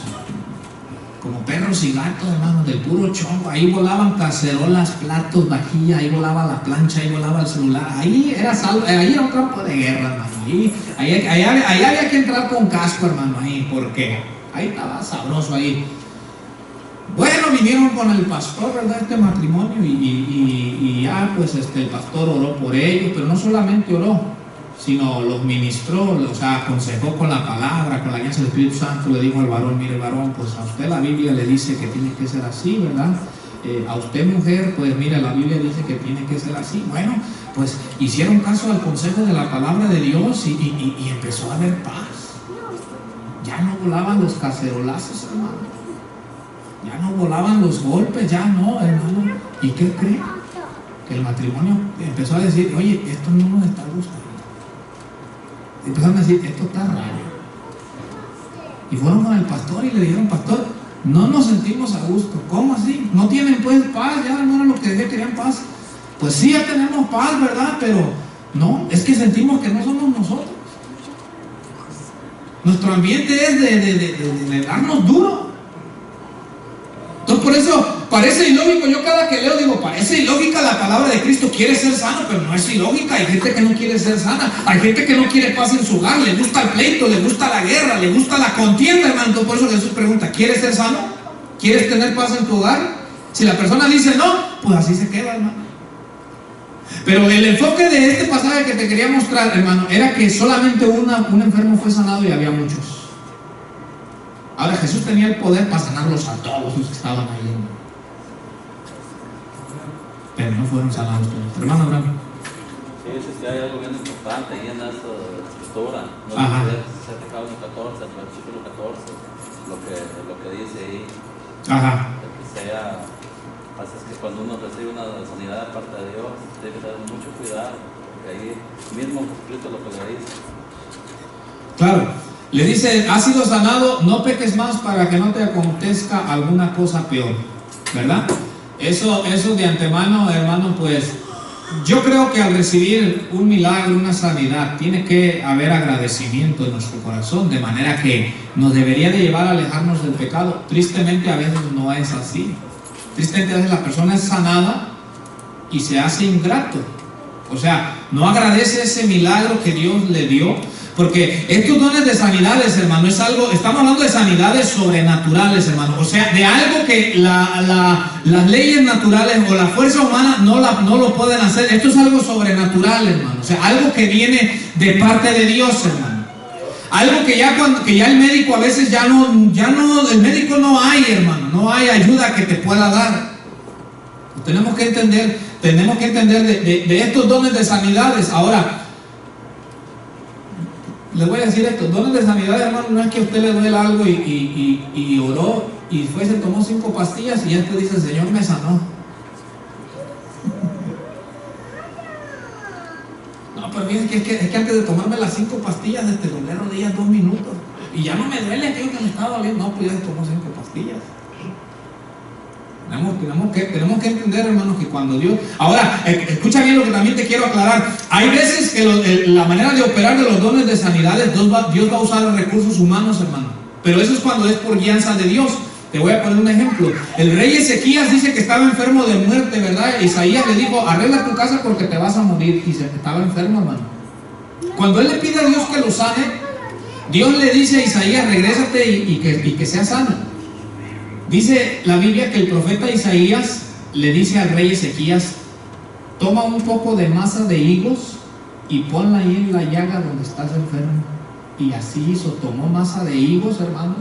como perros y gatos, hermano, del puro chongo. Ahí volaban cacerolas, platos, vajilla, ahí volaba la plancha, ahí volaba el celular. Ahí era un campo de guerra, hermano. Ahí había que entrar con casco, hermano, ahí, porque ahí estaba sabroso ahí. Bueno, vinieron con el pastor, ¿verdad? Este matrimonio, y ya pues el pastor oró por ellos, pero no solamente oró, sino los ministró, o sea, aconsejó con la palabra, con la guía del Espíritu Santo. Le dijo al varón: mire, varón, pues a usted la Biblia le dice que tiene que ser así, ¿verdad? A usted, mujer, pues mire, la Biblia dice que tiene que ser así. Bueno, pues hicieron caso al consejo de la palabra de Dios, y empezó a haber paz. Ya no volaban los cacerolazos, hermano. Ya no volaban los golpes, ya no, hermano. ¿Y qué cree? Que el matrimonio empezó a decir: oye, esto no nos está gustando. Empezaron a decir: esto está raro. Y fueron con el pastor y le dijeron: pastor, no nos sentimos a gusto. ¿Cómo así? ¿No tienen pues paz? Ya no era lo que querían paz. Pues sí, ya tenemos paz, ¿verdad? Pero no, es que sentimos que no somos nosotros. Nuestro ambiente es de darnos duro. Entonces por eso parece ilógico. Yo cada que leo digo: parece ilógica la palabra de Cristo. Quiere ser sano, pero no es ilógica. Hay gente que no quiere ser sana. Hay gente que no quiere paz en su hogar. Le gusta el pleito, le gusta la guerra, le gusta la contienda, hermano. Entonces por eso Jesús pregunta: ¿quieres ser sano? ¿Quieres tener paz en tu hogar? Si la persona dice no, pues así se queda, hermano. Pero el enfoque de este pasaje que te quería mostrar, hermano, era que solamente un enfermo fue sanado y había muchos. Ahora Jesús tenía el poder para sanarlos a todos los que estaban ahí, pero no fueron sanados todos. Hermano Abraham. Sí, es que hay algo bien importante ahí en esta escritura. No se fijado en el 14, el versículo 14, lo que dice ahí. Ajá. Que sea, pasa es que cuando uno recibe una sanidad de parte de Dios, tiene que tener mucho cuidado, porque ahí mismo Jesucristo lo que le dice. Claro. Le dice, has sido sanado, no peques más para que no te acontezca alguna cosa peor, ¿verdad? Eso de antemano, hermano, pues yo creo que al recibir un milagro, una sanidad, tiene que haber agradecimiento en nuestro corazón, de manera que nos debería de llevar a alejarnos del pecado. Tristemente a veces no es así. Tristemente a veces la persona es sanada y se hace ingrato. O sea, no agradece ese milagro que Dios le dio. Porque estos dones de sanidades, hermano, es algo, estamos hablando de sanidades sobrenaturales, hermano. O sea, de algo que las leyes naturales o la fuerza humana no lo pueden hacer. Esto es algo sobrenatural, hermano. O sea, algo que viene de parte de Dios, hermano. Algo que ya el médico a veces el médico no hay, hermano. No hay ayuda que te pueda dar. Tenemos que entender de estos dones de sanidades. Ahora, les voy a decir esto, dones de sanidad, hermano, no es que a usted le duele algo y oró y fue, se tomó 5 pastillas y ya te dice, el Señor me sanó. No, pero fíjense es que antes de tomarme las 5 pastillas, doblé rodillas 2 minutos y ya no me duele aquello que me estaba doliendo. No, pues ya se tomó 5 pastillas. Tenemos que entender, hermanos, que cuando Dios... Ahora, escucha bien lo que también te quiero aclarar. Hay veces que la manera de operar de los dones de sanidades, Dios va a usar recursos humanos, hermano. Pero eso es cuando es por guianza de Dios. Te voy a poner un ejemplo. El rey Ezequías dice que estaba enfermo de muerte, ¿verdad? Isaías le dijo, arregla tu casa porque te vas a morir. Y estaba enfermo, hermano. Cuando él le pide a Dios que lo sane, Dios le dice a Isaías, regrésate y que sea sano. Dice la Biblia que el profeta Isaías le dice al rey Ezequías, toma un poco de masa de higos y ponla ahí en la llaga donde estás enfermo. Y así hizo, tomó masa de higos, hermano,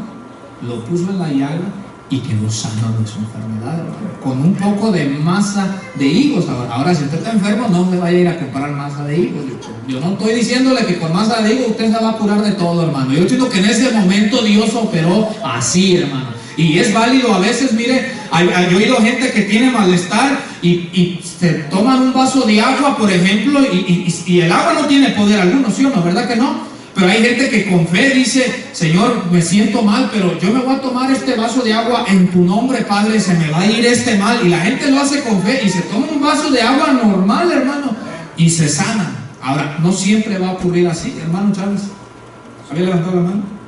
lo puso en la llaga y quedó sano de su enfermedad, hermano, con un poco de masa de higos. Ahora si usted está enfermo, no me vaya a ir a comprar masa de higos. Yo no estoy diciéndole que con masa de higos usted se va a curar de todo, hermano. Yo siento que en ese momento Dios operó así, hermano. Y es válido, a veces, mire, yo he oído gente que tiene malestar y se toman un vaso de agua, por ejemplo, y el agua no tiene poder alguno, ¿sí o no? ¿Verdad que no? Pero hay gente que con fe dice, Señor, me siento mal, pero yo me voy a tomar este vaso de agua en tu nombre, Padre, se me va a ir este mal. Y la gente lo hace con fe y se toma un vaso de agua normal, hermano, y se sana. Ahora, no siempre va a ocurrir así, hermano Chávez. ¿Había levantado la mano?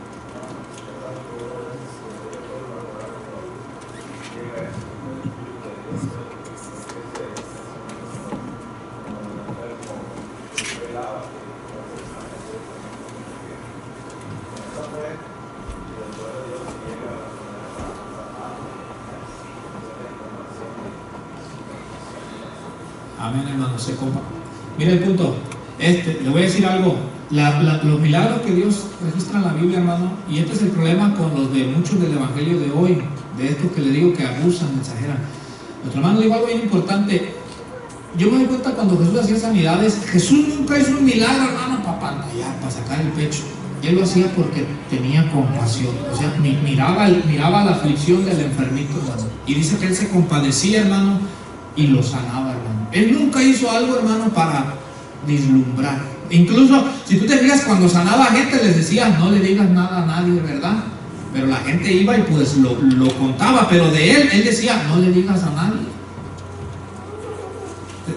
Amén, hermano, se compa. Mira el punto. Le voy a decir algo. Los milagros que Dios registra en la Biblia, hermano, y este es el problema con los de muchos del evangelio de hoy, de estos que le digo que abusan, exageran. Nuestro hermano dijo algo bien importante. Yo me doy cuenta cuando Jesús hacía sanidades, Jesús nunca hizo un milagro, hermano, para pantallar, para sacar el pecho. Él lo hacía porque tenía compasión. O sea, miraba la aflicción del enfermito, hermano. Y dice que él se compadecía, hermano, y lo sanaba, hermano. Él nunca hizo algo, hermano, para vislumbrar. Incluso, si tú te fijas, cuando sanaba a gente les decía, no le digas nada a nadie, ¿verdad? Pero la gente iba y pues lo contaba, pero de él decía, no le digas a nadie.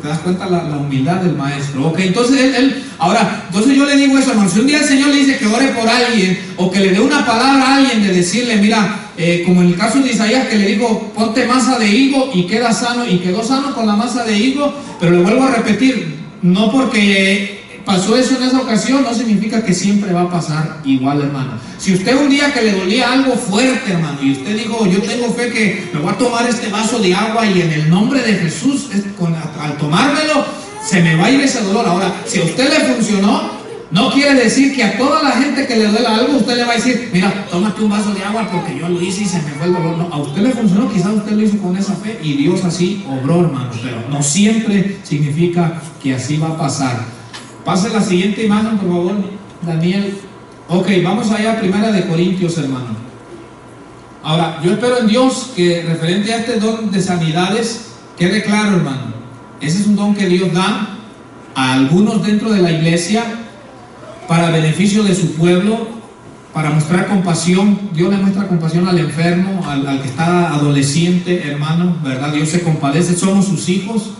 ¿Te das cuenta la humildad del maestro? Ok, entonces entonces yo le digo eso, hermano. Si un día el Señor le dice que ore por alguien, o que le dé una palabra a alguien de decirle, mira, como en el caso de Isaías, que le dijo, ponte masa de higo y queda sano, y quedó sano con la masa de higo, pero le vuelvo a repetir, no porque pasó eso en esa ocasión, no significa que siempre va a pasar igual, hermano. Si usted un día que le dolía algo fuerte, hermano, y usted dijo, yo tengo fe que me voy a tomar este vaso de agua y en el nombre de Jesús, al tomármelo, se me va a ir ese dolor. Ahora, si a usted le funcionó, no quiere decir que a toda la gente que le duela algo, usted le va a decir, mira, tómate un vaso de agua porque yo lo hice y se me fue el dolor. No, a usted le funcionó, quizás usted lo hizo con esa fe y Dios así obró, hermano, pero no siempre significa que así va a pasar. Pase la siguiente imagen, por favor, Daniel. Ok, vamos allá a 1 Corintios, hermano. Ahora, yo espero en Dios que referente a este don de sanidades quede claro, hermano. Ese es un don que Dios da a algunos dentro de la iglesia para beneficio de su pueblo, para mostrar compasión. Dios le muestra compasión al enfermo, al que está adolescente, hermano, ¿verdad? Dios se compadece, somos sus hijos.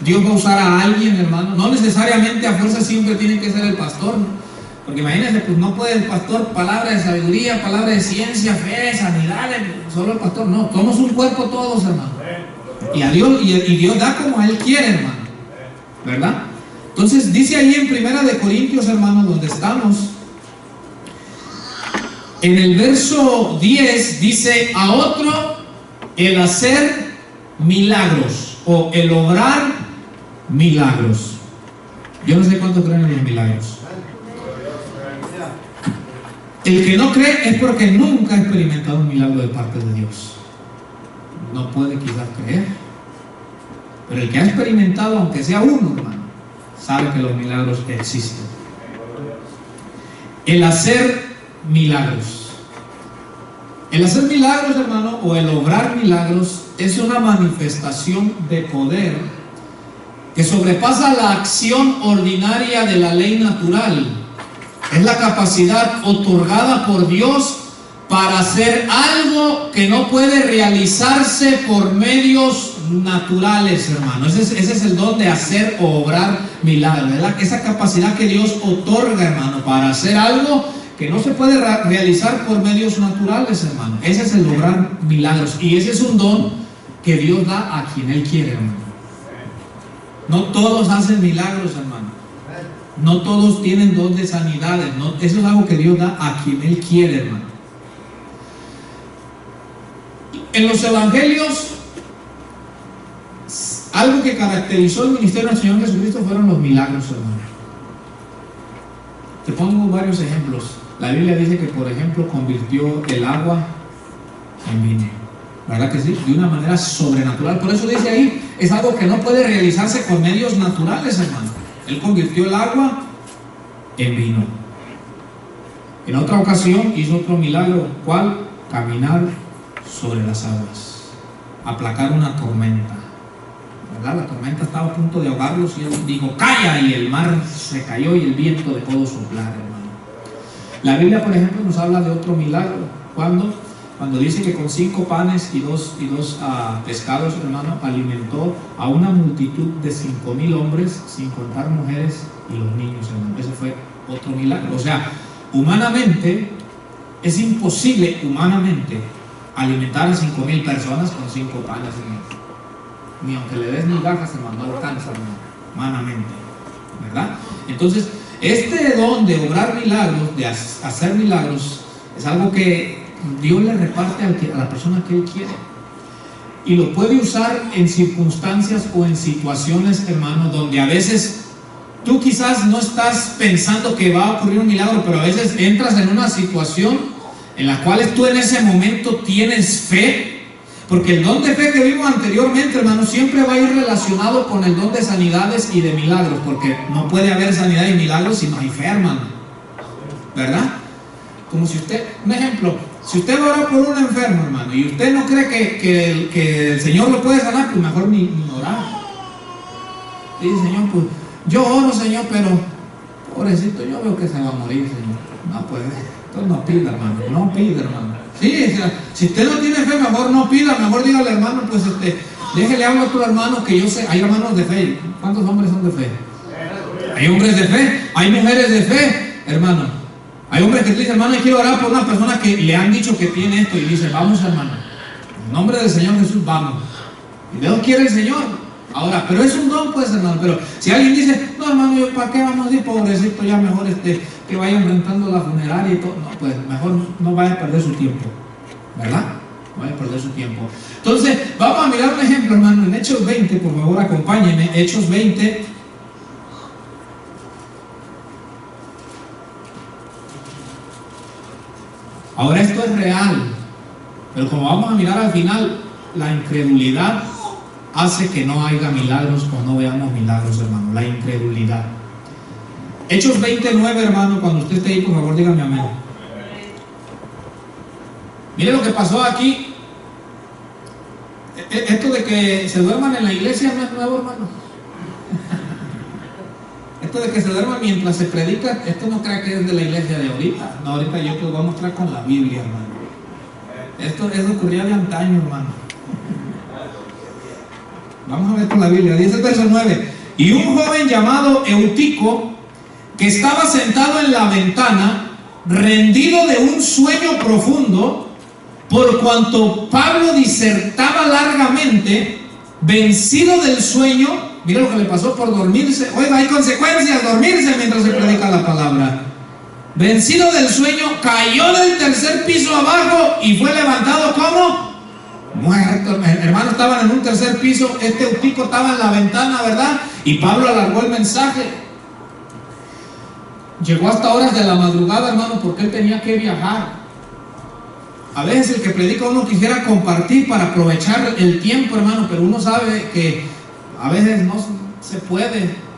Dios va a usar a alguien, hermano. No necesariamente a fuerza siempre tiene que ser el pastor, ¿no? Porque imagínense, pues no puede el pastor, palabra de sabiduría, palabra de ciencia, fe, sanidad, solo el pastor. No, somos un cuerpo todos, hermano. Y a Dios, y Dios da como a Él quiere, hermano, ¿verdad? Entonces dice ahí en 1 Corintios, hermano, donde estamos, en el verso 10 dice: a otro el hacer milagros o el obrar milagros. Yo no sé cuánto creen en los milagros. El que no cree es porque nunca ha experimentado un milagro de parte de Dios. No puede quizás creer, pero el que ha experimentado, aunque sea uno, hermano, sabe que los milagros existen. El hacer milagros. El hacer milagros, hermano, o el obrar milagros es una manifestación de poder que sobrepasa la acción ordinaria de la ley natural. Es la capacidad otorgada por Dios para hacer algo que no puede realizarse por medios naturales, hermano. Ese es el don de hacer o obrar milagros, ¿verdad? Esa capacidad que Dios otorga, hermano, para hacer algo que no se puede realizar por medios naturales, hermano. Ese es el obrar milagros. Y ese es un don que Dios da a quien Él quiere, hermano. No todos hacen milagros, hermano. No todos tienen don de sanidades. No, eso es algo que Dios da a quien Él quiere, hermano. En los evangelios, algo que caracterizó el ministerio del Señor Jesucristo fueron los milagros, hermano. Te pongo varios ejemplos. La Biblia dice que, por ejemplo, convirtió el agua en vino. ¿Verdad que sí? De una manera sobrenatural. Por eso dice ahí, es algo que no puede realizarse con medios naturales, hermano. Él convirtió el agua en vino. En otra ocasión hizo otro milagro. ¿Cuál? Caminar sobre las aguas, aplacar una tormenta, ¿verdad? La tormenta estaba a punto de ahogarlos y Él dijo: calla, y el mar se cayó y el viento dejó de soplar, hermano. La Biblia, por ejemplo, nos habla de otro milagro. Cuando dice que con 5 panes y dos pescados, hermano, alimentó a una multitud de 5,000 hombres, sin contar mujeres y los niños, hermano. Ese fue otro milagro. O sea, humanamente es imposible, alimentar a 5,000 personas con 5 panes, hermano. Ni aunque le des migajas, hermano, no alcanza, hermano, humanamente, ¿verdad? Entonces, este don de obrar milagros, de hacer milagros, es algo que Dios le reparte a la persona que Él quiere, y lo puede usar en circunstancias o en situaciones, hermano, donde a veces tú quizás no estás pensando que va a ocurrir un milagro, pero a veces entras en una situación en la cual tú en ese momento tienes fe, porque el don de fe que vimos anteriormente, hermano, siempre va a ir relacionado con el don de sanidades y de milagros, porque no puede haber sanidad y milagros si no hay fe, hermano, ¿verdad? Como si usted, un ejemplo, si usted va a orar por un enfermo, hermano, y usted no cree que el Señor lo puede sanar, pues mejor ni orar. Dice: Señor, pues yo oro, Señor, pero pobrecito, yo veo que se va a morir, Señor. No puede. Entonces no pida, hermano, no pida, hermano. Sí, o sea, si usted no tiene fe, mejor no pida, mejor dígale, hermano, pues déjele hablar a otro hermano, que yo sé, hay hermanos de fe. ¿Cuántos hombres son de fe? Hay hombres de fe, hay mujeres de fe, hermano. Hay hombres que dicen: hermano, quiero orar por una persona que le han dicho que tiene esto, y dice: vamos, hermano, en nombre del Señor Jesús, vamos. Y Dios quiere el Señor. Ahora, pero es un don, pues, hermano. Pero si alguien dice: no, hermano, ¿yo para qué vamos a ir, pobrecito? Ya mejor que vayan rentando la funeraria y todo. No, pues mejor no vaya a perder su tiempo, ¿verdad? No vaya a perder su tiempo. Entonces, vamos a mirar un ejemplo, hermano, en Hechos 20, por favor, acompáñenme. Hechos 20. Ahora, esto es real, pero como vamos a mirar al final, la incredulidad hace que no haya milagros o no veamos milagros, hermano. La incredulidad. Hechos 29, hermano, cuando usted esté ahí, por favor, dígame amén. Mire lo que pasó aquí. Esto de que se duerman en la iglesia no es nuevo, hermano. Esto de que se duerma mientras se predica, esto no creo que es de la iglesia de ahorita. No, ahorita yo te lo voy a mostrar con la Biblia, hermano. Eso ocurría de antaño, hermano. Vamos a ver con la Biblia. Dice el verso 9. Y un joven llamado Eutico, que estaba sentado en la ventana, rendido de un sueño profundo, por cuanto Pablo disertaba largamente, vencido del sueño, mira lo que le pasó por dormirse. Oiga, hay consecuencias, dormirse mientras se predica la palabra. Vencido del sueño, cayó del tercer piso abajo y fue levantado como muerto. Hermano, estaban en un tercer piso, este Eutico estaba en la ventana, ¿verdad? Y Pablo alargó el mensaje. Llegó hasta horas de la madrugada, hermano, porque él tenía que viajar. A veces el que predica uno quisiera compartir para aprovechar el tiempo, hermano, pero uno sabe que a veces no se puede.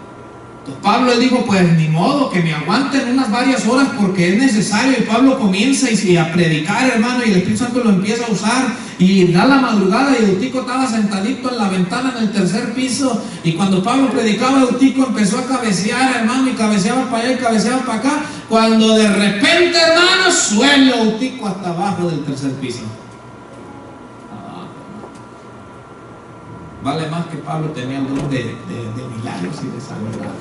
Entonces Pablo, él dijo, pues ni modo, que me aguanten unas varias horas porque es necesario. Y Pablo comienza a predicar, hermano, y el Espíritu Santo lo empieza a usar. Y da la madrugada y Eutico estaba sentadito en la ventana en el tercer piso. Y cuando Pablo predicaba, Eutico empezó a cabecear, hermano, y cabeceaba para allá y cabeceaba para acá. Cuando de repente, hermano, suena Eutico hasta abajo del tercer piso. Vale más que Pablo tenía el don de milagros y de sanidad.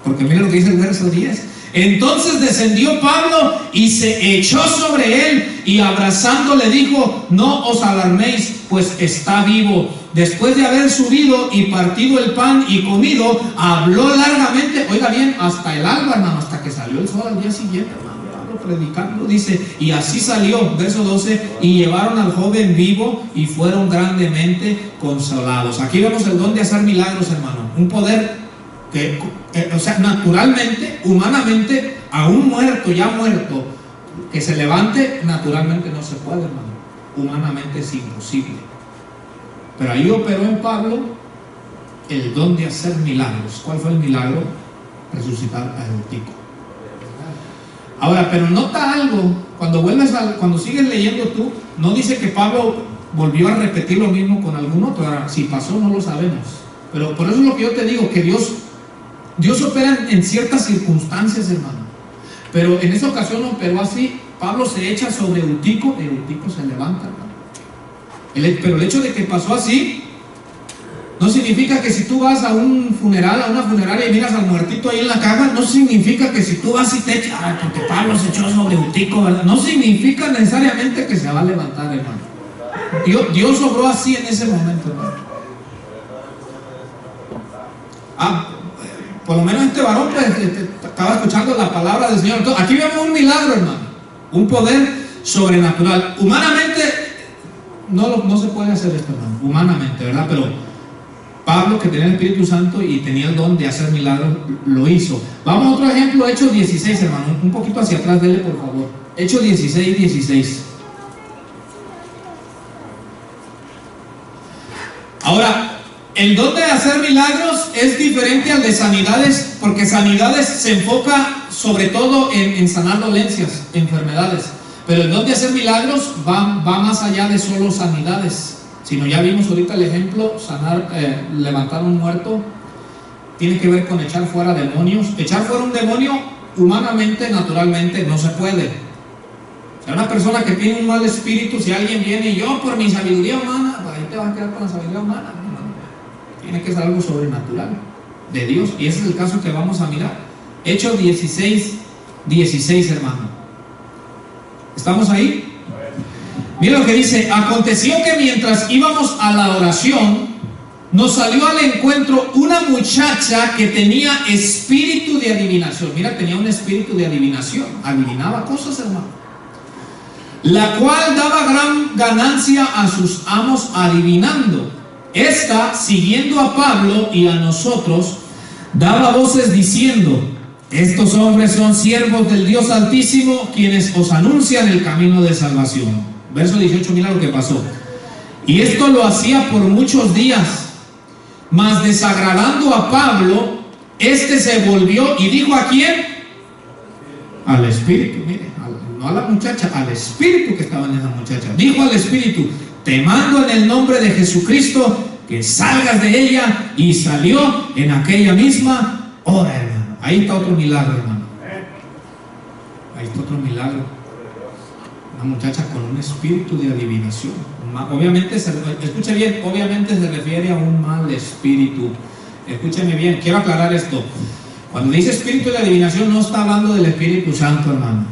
Porque mira lo que dice el verso 10. Entonces descendió Pablo y se echó sobre él y abrazándole dijo: no os alarméis, pues está vivo. Después de haber subido y partido el pan y comido, habló largamente, oiga bien, hasta el alba, hermano, hasta que salió el sol al día siguiente, hermano, Pablo predicando, dice, y así salió, verso 12, y llevaron al joven vivo y fueron grandemente consolados. Aquí vemos el don de hacer milagros, hermano, un poder que, o sea, naturalmente, humanamente, a un muerto, ya muerto, que se levante, naturalmente no se puede, hermano, humanamente es imposible. Pero ahí operó en Pablo el don de hacer milagros. ¿Cuál fue el milagro? Resucitar a Eutico. Ahora, pero nota algo, cuando sigues leyendo tú, no dice que Pablo volvió a repetir lo mismo con algún otro. Ahora, si pasó no lo sabemos, pero por eso es lo que yo te digo, que Dios opera en ciertas circunstancias, hermano. Pero en esa ocasión operó así. Pablo se echa sobre Eutico y Eutico se levanta, hermano. Pero el hecho de que pasó así no significa que si tú vas a un funeral, a una funeraria y miras al muertito ahí en la cama, no significa que si tú vas y te echas, porque Pablo se echó sobre Eutico, ¿verdad? No significa necesariamente que se va a levantar, hermano. Dios obró así en ese momento, hermano. Por lo menos este varón pues, estaba escuchando la palabra del Señor. Entonces, aquí vemos un milagro, hermano, un poder sobrenatural. Humanamente no se puede hacer esto, hermano, humanamente, ¿verdad? Pero Pablo, que tenía el Espíritu Santo y tenía el don de hacer milagros, lo hizo. Vamos a otro ejemplo, Hechos 16, hermano, un poquito hacia atrás, dele por favor. Hechos 16. Ahora, el don de hacer milagros es diferente al de sanidades, porque sanidades se enfoca sobre todo en sanar dolencias, enfermedades. Pero el don de hacer milagros va más allá de solo sanidades, sino ya vimos ahorita el ejemplo, levantar un muerto, tiene que ver con echar fuera demonios. Echar fuera un demonio humanamente, naturalmente, no se puede. Si hay una persona que tiene un mal espíritu, si alguien viene y yo por mi sabiduría humana, pues ahí te vas a quedar con la sabiduría humana. Tiene que ser algo sobrenatural de Dios, y ese es el caso que vamos a mirar. Hechos 16, hermano. ¿Estamos ahí? Mira lo que dice: aconteció que mientras íbamos a la oración, nos salió al encuentro una muchacha que tenía espíritu de adivinación. Mira, tenía un espíritu de adivinación, adivinaba cosas, hermano, la cual daba gran ganancia a sus amos adivinando. Esta, siguiendo a Pablo y a nosotros, daba voces diciendo: estos hombres son siervos del Dios Altísimo, quienes os anuncian el camino de salvación. Verso 18, mira lo que pasó. Y esto lo hacía por muchos días, mas desagradando a Pablo, este se volvió y dijo: ¿a quién? Al espíritu, mire, no a la muchacha, al espíritu que estaba en esa muchacha. Dijo al espíritu: te mando en el nombre de Jesucristo que salgas de ella, y salió en aquella misma hora, hermano. Ahí está otro milagro, hermano. Ahí está otro milagro. Una muchacha con un espíritu de adivinación. Obviamente, escuche bien, obviamente se refiere a un mal espíritu. Escúcheme bien, quiero aclarar esto. Cuando dice espíritu de adivinación, no está hablando del Espíritu Santo, hermano.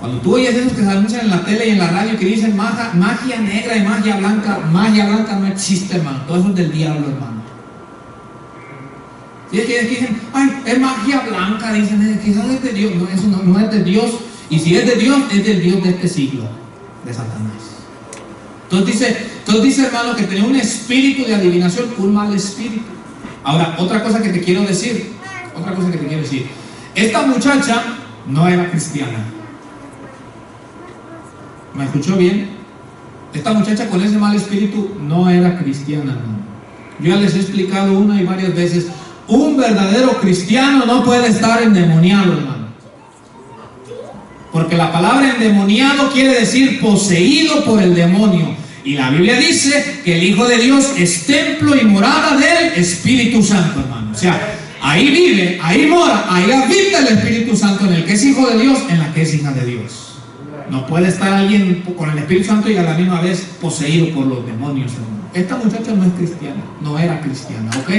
Cuando tú oyes esos que se anuncian en la tele y en la radio que dicen magia negra y magia blanca no existe, hermano. Todo eso es del diablo, hermano. Y es que dicen, ay, es magia blanca, dicen, quizás es de Dios. No, eso no es de Dios. Y si es de Dios, es del Dios de este siglo, de Satanás. Entonces dice, hermano, que tenía un espíritu de adivinación, un mal espíritu. Ahora, otra cosa que te quiero decir. Esta muchacha no era cristiana. ¿Me escuchó bien? Esta muchacha con ese mal espíritu no era cristiana, hermano. Yo ya les he explicado una y varias veces. Un verdadero cristiano no puede estar endemoniado, hermano. Porque la palabra endemoniado quiere decir poseído por el demonio. Y la Biblia dice que el Hijo de Dios es templo y morada del Espíritu Santo, hermano. O sea, ahí vive, ahí mora, ahí habita el Espíritu Santo en el que es hijo de Dios, en la que es hija de Dios. No puede estar alguien con el Espíritu Santo y a la misma vez poseído por los demonios, hermano. Esta muchacha no es cristiana, no era cristiana, ¿ok?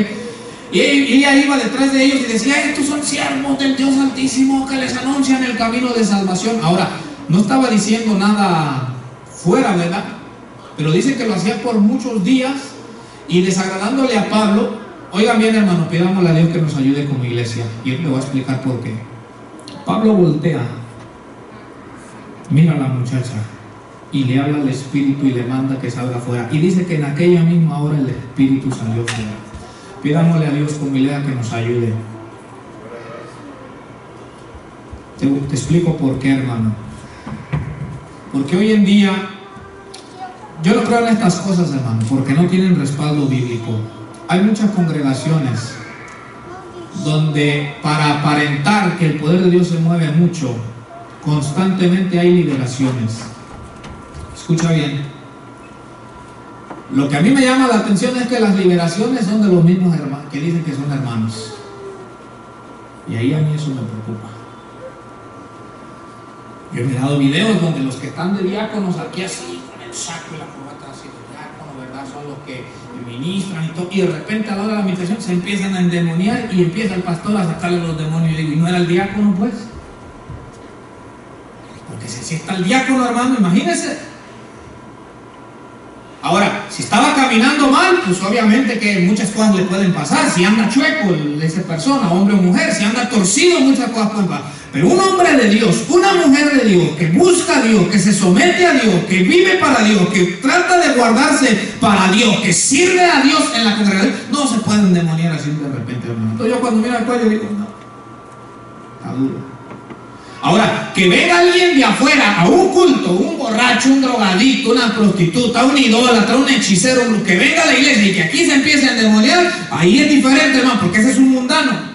Y ella iba detrás de ellos y decía, estos son siervos del Dios Altísimo que les anuncian el camino de salvación. Ahora, no estaba diciendo nada fuera, ¿verdad? Pero dice que lo hacía por muchos días y desagradándole a Pablo. Oigan bien, hermano, pidámosle a Dios que nos ayude como iglesia. Y él le va a explicar por qué. Pablo voltea, mira a la muchacha y le habla al espíritu y le manda que salga fuera. Y dice que en aquella misma hora el espíritu salió fuera. Pidámosle a Dios como iglesia que nos ayude. Te explico por qué, hermano. Porque hoy en día yo no creo en estas cosas, hermano, porque no tienen respaldo bíblico. Hay muchas congregaciones donde para aparentar que el poder de Dios se mueve mucho, constantemente hay liberaciones. Escucha bien. Lo que a mí me llama la atención es que las liberaciones son de los mismos hermanos que dicen que son hermanos. Y ahí a mí eso me preocupa. Yo he mirado videos donde los que están de diáconos aquí así, con el saco y la corbata así, los diáconos, ¿verdad? Son los que ministran y todo. Y de repente a la hora de la administración se empiezan a endemoniar y empieza el pastor a sacarle los demonios. Y digo, ¿y no era el diácono, pues? Porque si está el diácono, hermano, imagínese. Ahora, si estaba caminando mal, pues obviamente que muchas cosas le pueden pasar. Si anda chueco esa persona, hombre o mujer, si anda torcido, muchas cosas pueden pasar. Pero un hombre de Dios, una mujer de Dios, que busca a Dios, que se somete a Dios, que vive para Dios, que trata de guardarse para Dios, que sirve a Dios en la congregación, no se pueden endemoniar así de repente, hermano. Entonces yo cuando miro al cuello digo, no, está duro. Ahora, que venga alguien de afuera a un culto, un borracho, un drogadicto, una prostituta, un idólatra, un hechicero, que venga a la iglesia y que aquí se empiece a endemoniar, ahí es diferente, hermano, porque ese es un mundano.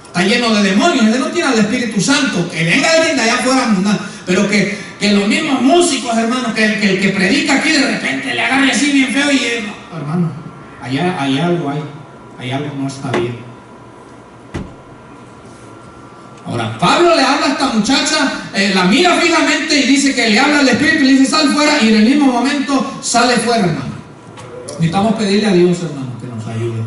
Está lleno de demonios, ese no tiene al Espíritu Santo. Que venga alguien de allá afuera mundano, pero que los mismos músicos, hermano, que el que predica aquí de repente le agarre así bien feo y no, hermano, allá algo no está bien. Ahora, Pablo le habla a esta muchacha, la mira fijamente y dice que le habla al Espíritu y le dice sal fuera, y en el mismo momento sale fuera, hermano. Necesitamos pedirle a Dios, hermano, que nos ayude.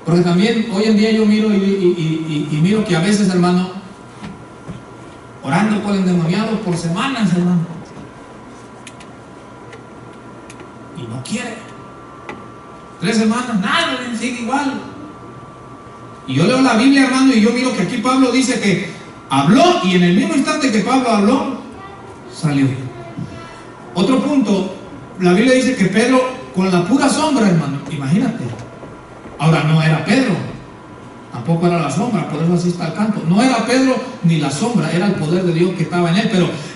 Porque también hoy en día yo miro y miro que a veces, hermano, orando por endemoniados por semanas, hermano, y no quiere. 3 semanas, nada, sigue igual. Y yo leo la Biblia, hermano, y yo miro que aquí Pablo dice que habló y en el mismo instante que Pablo habló, salió. Otro punto, la Biblia dice que Pedro con la pura sombra, hermano, imagínate. Ahora no era Pedro, tampoco era la sombra, por eso así está el canto. No era Pedro ni la sombra, era el poder de Dios que estaba en él.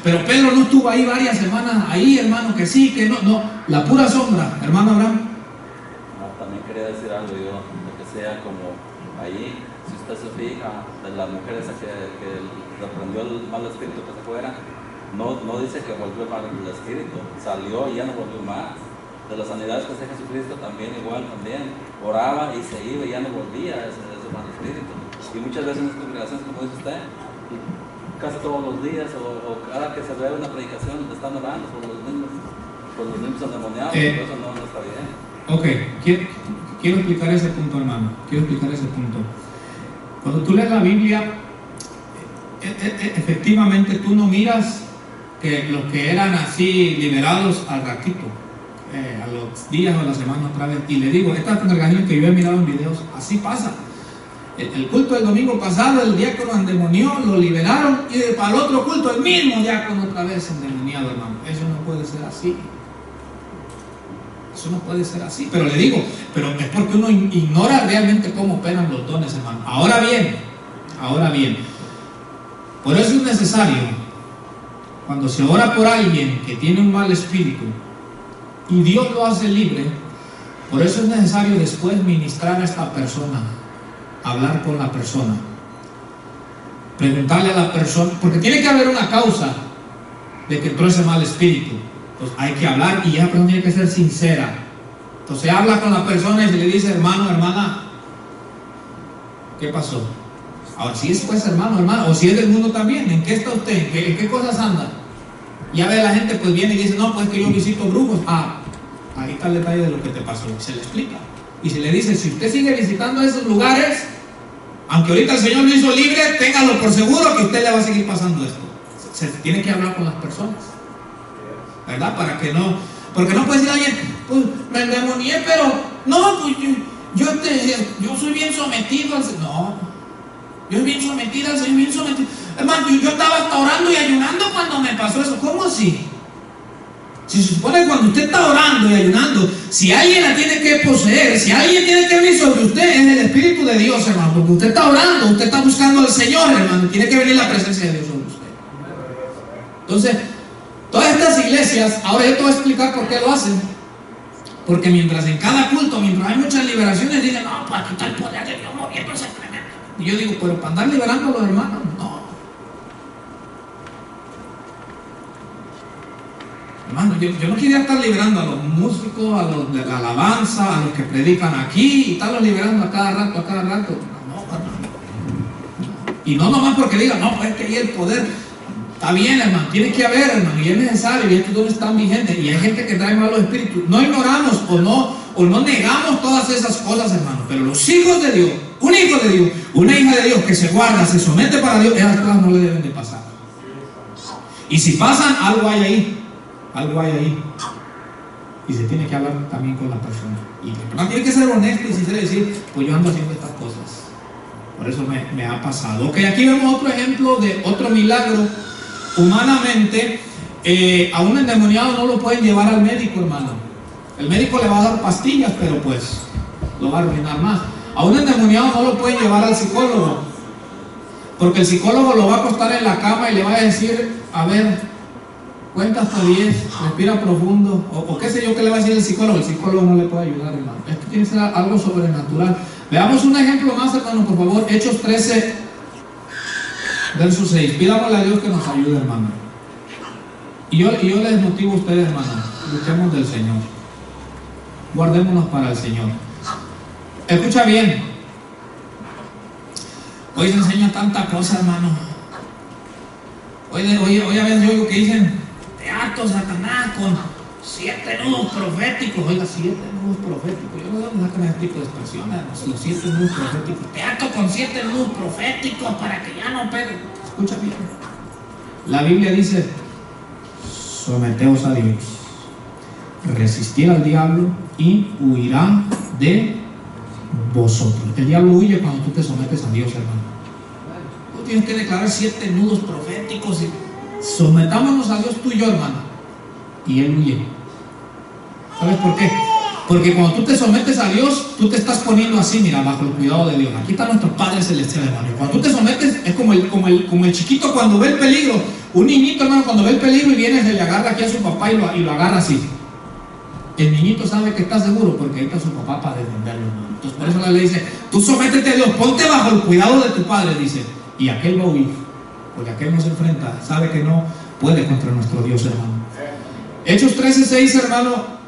Pero Pedro no estuvo ahí varias semanas, ahí, hermano, que sí, que no, la pura sombra, hermano Abraham. También quería decir algo yo, que sea como ahí, si usted se fija, de la mujer esa que reprendió el mal espíritu que se fuera, no dice que volvió mal el espíritu, salió y ya no volvió más. de las sanidades que hacía Jesucristo también oraba y se iba y ya no volvía ese mal espíritu. Y muchas veces en las congregaciones, como dice usted, casi todos los días o cada que se ve una predicación donde están orando por los mismos endemoniados, eso no está bien. Ok, quiero explicar ese punto, hermano. Quiero explicar ese punto. Cuando tú lees la Biblia, efectivamente tú no miras que los que eran así liberados al ratito, a los días o a la semana otra vez. Y le digo, esta congregación que yo he mirado en videos, así pasa. El culto del domingo pasado, el diácono endemonió, lo liberaron, y para el otro culto el mismo diácono otra vez endemoniado, hermano. Eso no puede ser así. Eso no puede ser así. Pero le digo, pero es porque uno ignora realmente cómo operan los dones, hermano. Ahora bien, por eso es necesario, cuando se ora por alguien que tiene un mal espíritu y Dios lo hace libre, por eso es necesario después ministrar a esta persona, hablar con la persona, preguntarle a la persona, porque tiene que haber una causa de que entró ese mal espíritu. Entonces hay que hablar y esa persona tiene que ser sincera. Entonces habla con la persona y se le dice, hermano, hermana, ¿qué pasó? Ahora, si es pues hermano, o si es del mundo también, ¿en qué está usted? ¿En qué cosas anda? Ya ve, la gente pues viene y dice, no, pues que yo visito brujos. Ahí está el detalle de lo que te pasó. Se le explica. Y se le dice, si usted sigue visitando esos lugares, aunque ahorita el Señor lo hizo libre, téngalo por seguro que usted le va a seguir pasando esto. Se tiene que hablar con las personas, ¿verdad? Para que no, porque no puede decir alguien, pues me endemonié, pero no, pues yo soy bien sometido al Señor. No, yo soy bien sometida al Señor, bien sometido. Hermano, yo estaba hasta orando y ayunando cuando me pasó eso. ¿Cómo así? Si se supone que cuando usted está orando y ayunando, si alguien la tiene que poseer, si alguien tiene que venir sobre usted, es el Espíritu de Dios, hermano. Porque usted está orando, usted está buscando al Señor, hermano. Tiene que venir la presencia de Dios sobre usted. Entonces, todas estas iglesias, ahora yo te voy a explicar por qué lo hacen. Porque mientras en cada culto, mientras hay muchas liberaciones, dicen, no, pues aquí está el poder de Dios moviéndose tremendo. Y yo digo, pero para andar liberando a los hermanos, no. Hermano, yo no quería estar liberando a los músicos, a los de la alabanza, a los que predican aquí, y estarlos liberando a cada rato. No, hermano. Y no nomás porque digan, no, pues es que ahí el poder. Está bien, hermano, tiene que haber, hermano, y es necesario, y estos dones están vigentes, y hay gente que trae malos espíritus. No ignoramos o no negamos todas esas cosas, hermano, pero los hijos de Dios, un hijo de Dios, una hija de Dios que se guarda, se somete para Dios, esas cosas no le deben de pasar. Y si pasan, algo hay ahí. Y se tiene que hablar también con la persona. Y la persona tiene que ser honesta y sincera y decir, pues yo ando haciendo estas cosas. Por eso me ha pasado. Ok, aquí vemos otro ejemplo de otro milagro. Humanamente, a un endemoniado no lo pueden llevar al médico, hermano. El médico le va a dar pastillas, pero pues lo va a arruinar más. A un endemoniado no lo pueden llevar al psicólogo, porque el psicólogo lo va a acostar en la cama y le va a decir, a ver, cuenta hasta 10, respira profundo, o qué sé yo qué le va a decir el psicólogo. El psicólogo no le puede ayudar, hermano. Esto tiene que ser algo sobrenatural. Veamos un ejemplo más, hermano, por favor. Hechos 13, verso 6. Pidámosle a Dios que nos ayude, hermano. Y yo les motivo a ustedes, hermano. Luchemos del Señor. Guardémonos para el Señor. Escucha bien. Hoy se enseña tanta cosa, hermano. Hoy a veces yo oigo que dicen, te harto Satanás con 7 nudos proféticos. Oiga, 7 nudos proféticos. Yo no sé dónde sacan ese tipo de expresiones. Los 7 nudos proféticos. Te harto con 7 nudos proféticos para que ya no pegue. Escucha bien. La Biblia dice, someteos a Dios, resistir al diablo y huirá de vosotros. El diablo huye cuando tú te sometes a Dios, hermano. Tú tienes que declarar 7 nudos proféticos y sometámonos a Dios tú y yo, hermano, y Él huye. ¿Sabes por qué? Porque cuando tú te sometes a Dios, tú te estás poniendo así, mira, bajo el cuidado de Dios. Aquí está nuestro Padre Celestial, hermano. Cuando tú te sometes, es como el chiquito cuando ve el peligro. Un niñito, hermano, cuando ve el peligro y viene, se le agarra aquí a su papá y lo agarra así. El niñito sabe que está seguro porque ahí está su papá para defenderlo, hermano. Entonces por eso la ley dice, tú sométete a Dios, ponte bajo el cuidado de tu Padre, dice. Y aquel va a huir, porque aquel no se enfrenta, sabe que no puede contra nuestro Dios, hermano. Hechos 13:6, hermano.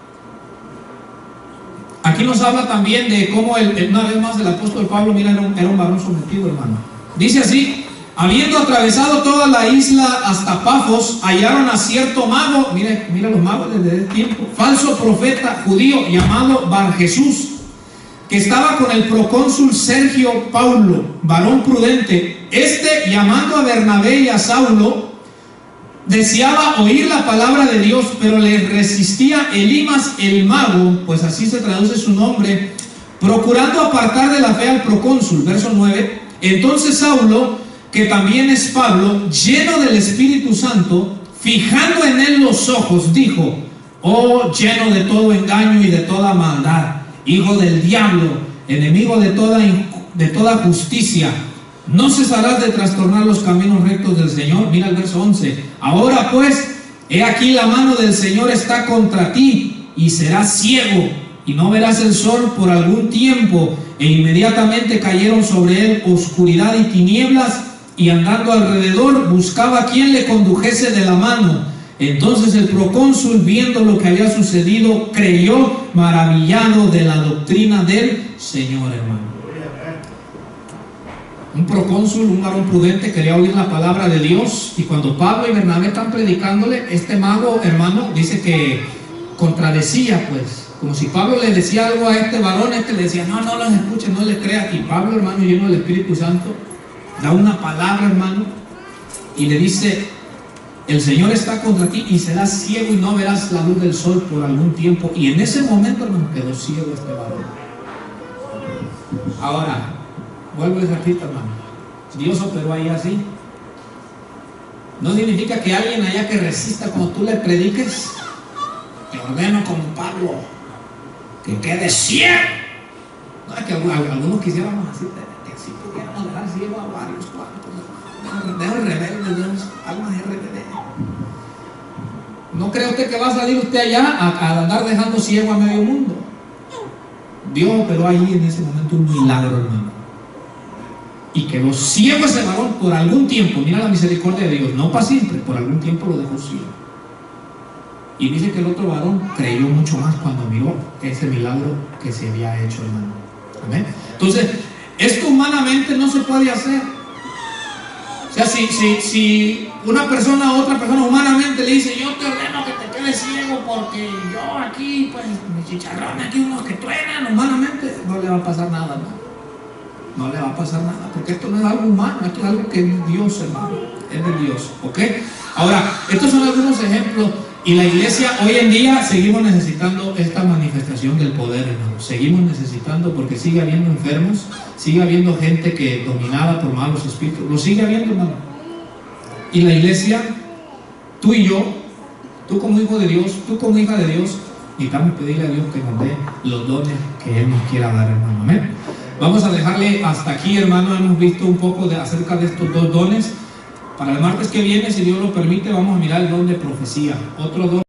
Aquí nos habla también de cómo una vez más el apóstol Pablo, mira, era un varón sometido, hermano. Dice así: habiendo atravesado toda la isla hasta Pafos, hallaron a cierto mago, mira los magos desde ese tiempo, falso profeta judío llamado Bar Jesús, que estaba con el procónsul Sergio Paulo, varón prudente. Este, llamando a Bernabé y a Saulo, deseaba oír la palabra de Dios, pero le resistía Elimas el mago, pues así se traduce su nombre, procurando apartar de la fe al procónsul. Verso 9. Entonces Saulo, que también es Pablo, lleno del Espíritu Santo, fijando en él los ojos, dijo: oh, lleno de todo engaño y de toda maldad, hijo del diablo, enemigo de toda justicia, ¿no cesarás de trastornar los caminos rectos del Señor? Mira el verso 11. Ahora pues, he aquí la mano del Señor está contra ti, y serás ciego, y no verás el sol por algún tiempo. E inmediatamente cayeron sobre él oscuridad y tinieblas, y andando alrededor buscaba a quien le condujese de la mano. Entonces el procónsul, viendo lo que había sucedido, creyó, maravillado de la doctrina del Señor, hermano. Un procónsul, un varón prudente, quería oír la palabra de Dios, y cuando Pablo y Bernabé están predicándole, este mago, hermano, dice que contradecía, pues, como si Pablo le decía algo a este varón, este le decía: no los escuches, no les creas. Y Pablo, hermano, lleno del Espíritu Santo, da una palabra, hermano, y le dice: el Señor está contra ti, y serás ciego y no verás la luz del sol por algún tiempo. Y en ese momento, hermano, quedó ciego este varón. Ahora, vuelvo y repito, hermano, Dios operó ahí así. No significa que alguien allá que resista cuando tú le prediques, te ordeno como Pablo, que quede ciego. No, es que algunos quisiéramos así, que sí pudiéramos dejar ciego a varios cuantos. Dejo rebeldes, Dios, almas RBD. ¿No cree usted que va a salir usted allá a andar dejando ciego a medio mundo? Dios operó ahí en ese momento un milagro, hermano, y quedó ciego ese varón por algún tiempo. Mira la misericordia de Dios, no para siempre, por algún tiempo lo dejó ciego. Y dice que el otro varón creyó mucho más cuando miró ese milagro que se había hecho, hermano. ¿Amén? Entonces, esto humanamente no se puede hacer. O sea, si una persona a otra persona humanamente le dice: yo te ordeno que te quedes ciego porque yo aquí, pues, mi chicharrón, aquí unos que truenan, humanamente, no le va a pasar nada, ¿no? No le va a pasar nada, porque esto no es algo humano, esto es algo que es Dios, hermano, es de Dios, ¿ok? Ahora, estos son algunos ejemplos, y la iglesia hoy en día seguimos necesitando esta manifestación del poder, hermano. Seguimos necesitando, porque sigue habiendo enfermos, sigue habiendo gente que dominada por malos espíritus, lo sigue habiendo, hermano. Y la iglesia, tú y yo, tú como hijo de Dios, tú como hija de Dios, necesitamos pedirle a Dios que nos dé los dones que Él nos quiera dar, hermano. Amén. Vamos a dejarle hasta aquí, hermano. Hemos visto un poco acerca de estos dos dones. Para el martes que viene, si Dios lo permite, vamos a mirar el don de profecía, otro don.